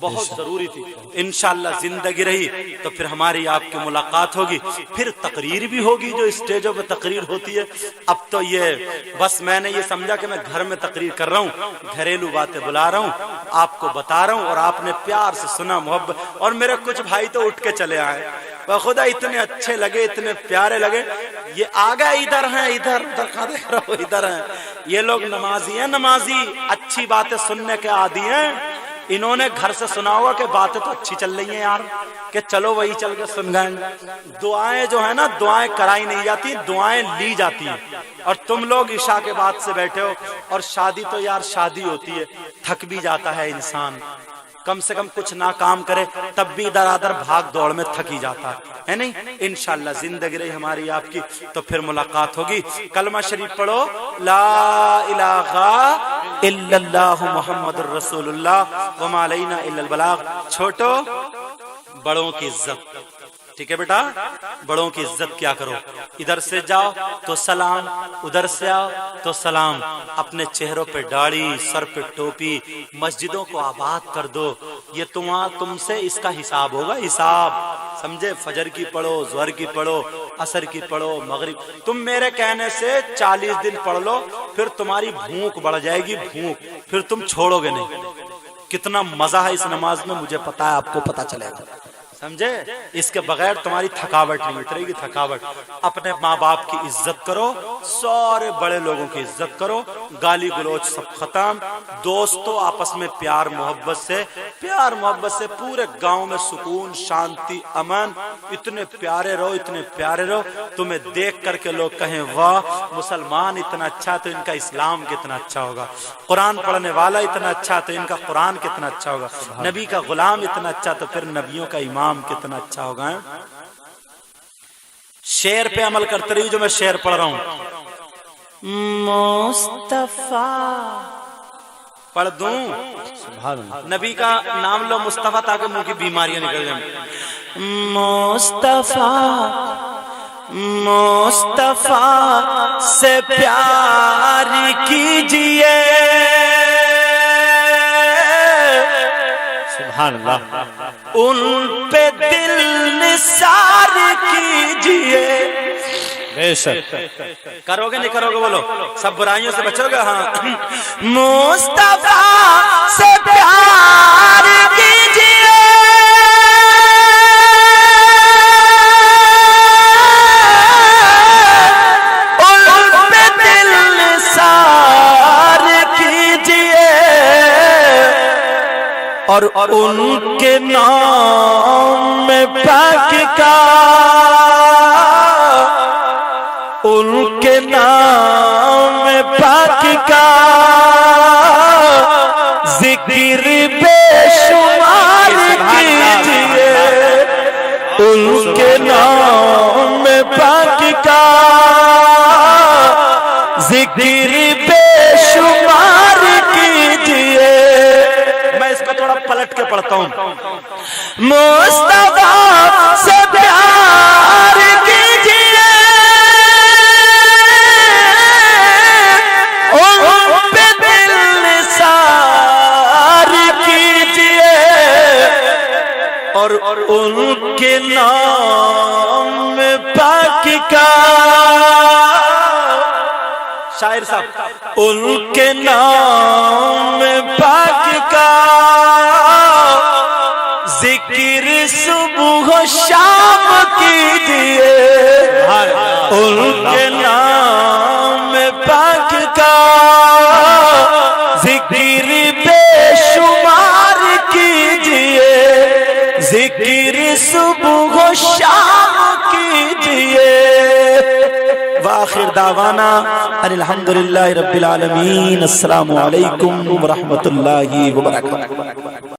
بہت ضروری تھی. انشاءاللہ زندگی رہی تو پھر ہماری آپ کی ملاقات ہوگی، پھر تقریر بھی ہوگی جو اسٹیجوں پہ تقریر ہوتی ہے. اب تو یہ بس میں نے یہ سمجھا کہ میں گھر میں تقریر کر رہا ہوں، گھریلو باتیں بلا رہا ہوں، آپ کو بتا رہا ہوں، اور آپ نے پیار سے سنا، محبت. اور میرے کچھ بھائی تو اٹھ کے چلے آئے، خدا اتنے اچھے لگے، اتنے پیارے لگے. یہ آگے ادھر ہیں، ادھر دیکھ رہا ہو، ادھر ہیں. یہ لوگ نمازی ہیں، نمازی اچھی باتیں سننے کے عادی ہیں. انہوں نے گھر سے سنا ہوگا کہ باتیں تو اچھی چل رہی ہیں یار، کہ چلو وہی چل کے سن گئے. دعائیں جو ہے نا، دعائیں کرائی نہیں جاتی، دعائیں لی جاتی ہیں. اور تم لوگ عشاء کے بعد سے بیٹھے ہو، اور شادی تو یار شادی ہوتی ہے، تھک بھی جاتا ہے انسان، کم سے کم کچھ نہ کام کرے تب بھی ادھر ادھر بھاگ دوڑ میں تھک ہی جاتا ہے نہیں. انشاءاللہ زندگی رہی ہماری آپ کی تو پھر ملاقات ہوگی. کلمہ شریف پڑھو، لا الہ الا اللہ محمد الرسول اللہ وما علینا الا البلاغ. چھوٹو بڑوں کی عزت، ٹھیک ہے بیٹا، بڑوں کی عزت کیا کرو. ادھر سے جاؤ تو سلام، ادھر سے آؤ تو سلام. اپنے چہروں پہ داڑھی، سر پہ ٹوپی، مسجدوں کو آباد کر دو. یہ تم سے اس کا حساب ہوگا، حساب سمجھے. فجر کی پڑھو، ظہر کی پڑھو، عصر کی پڑھو، مغرب. تم میرے کہنے سے 40 دن پڑھ لو، پھر تمہاری بھوک بڑھ جائے گی، بھوک، پھر تم چھوڑو گے نہیں. کتنا مزہ ہے اس نماز میں مجھے پتا ہے، آپ کو پتا چلے گا، سمجھے. اس کے بغیر تمہاری تھکاوٹ نہیں مٹے گی، تھکاوٹ. اپنے ماں باپ کی عزت کرو، سارے بڑے لوگوں کی عزت کرو، گالی گلوچ سب ختم. دوستو آپس میں پیار محبت سے پورے گاؤں میں سکون، شانتی، امن. اتنے پیارے رہو، اتنے پیارے رہو، تمہیں دیکھ کر کے لوگ کہیں واہ مسلمان اتنا اچھا تو ان کا اسلام کتنا اچھا ہوگا، قرآن پڑھنے والا اتنا اچھا تو ان کا قرآن کتنا اچھا ہوگا، نبی کا غلام اتنا اچھا تو پھر نبیوں کا امام کتنا اچھا ہوگا. شعر پہ عمل کرتے رہی جو میں شعر پڑھ رہا ہوں. مصطفیٰ پڑھ دوں، نبی کا نام لو، مصطفیٰ، تاکہ منہ کی بیماریاں نکل جائیں. مصطفیٰ مصطفیٰ سے پیار کیجئے، سبحان اللہ. ان پہ دل نثار کیجئے. بے شک کرو گے نہیں کرو گے بولو، سب برائیوں سے بچو گے. ہاں. مصطفیٰ سے پیار کیجئے، ان پہ دل نثار کیجئے. اور ان کے نام میں پاک کا، ان کے نام میں پاک کا ذکر بے شمار کیجئے، ان کے نام میں پاک کا ذکر بے شمار کیجئے۔ میں اس کو تھوڑا پلٹ کے پڑھتا ہوں۔ مصطفیٰ سے پیار کیجئے، ان پہ دل نثار کیجئے، اور ان کے نام میں پاک کا، شاعر صاحب، ان کے نام میں پاک کا ذکر صبح و شام کیجئے، ان کے نام میں پاک کا ذکر بے شمار کیجئے، ذکر صبح و شام کیجئے۔ وآخر دعوانا ان الحمدللہ رب العالمین۔ السلام علیکم ورحمۃ اللہ وبرکاتہ۔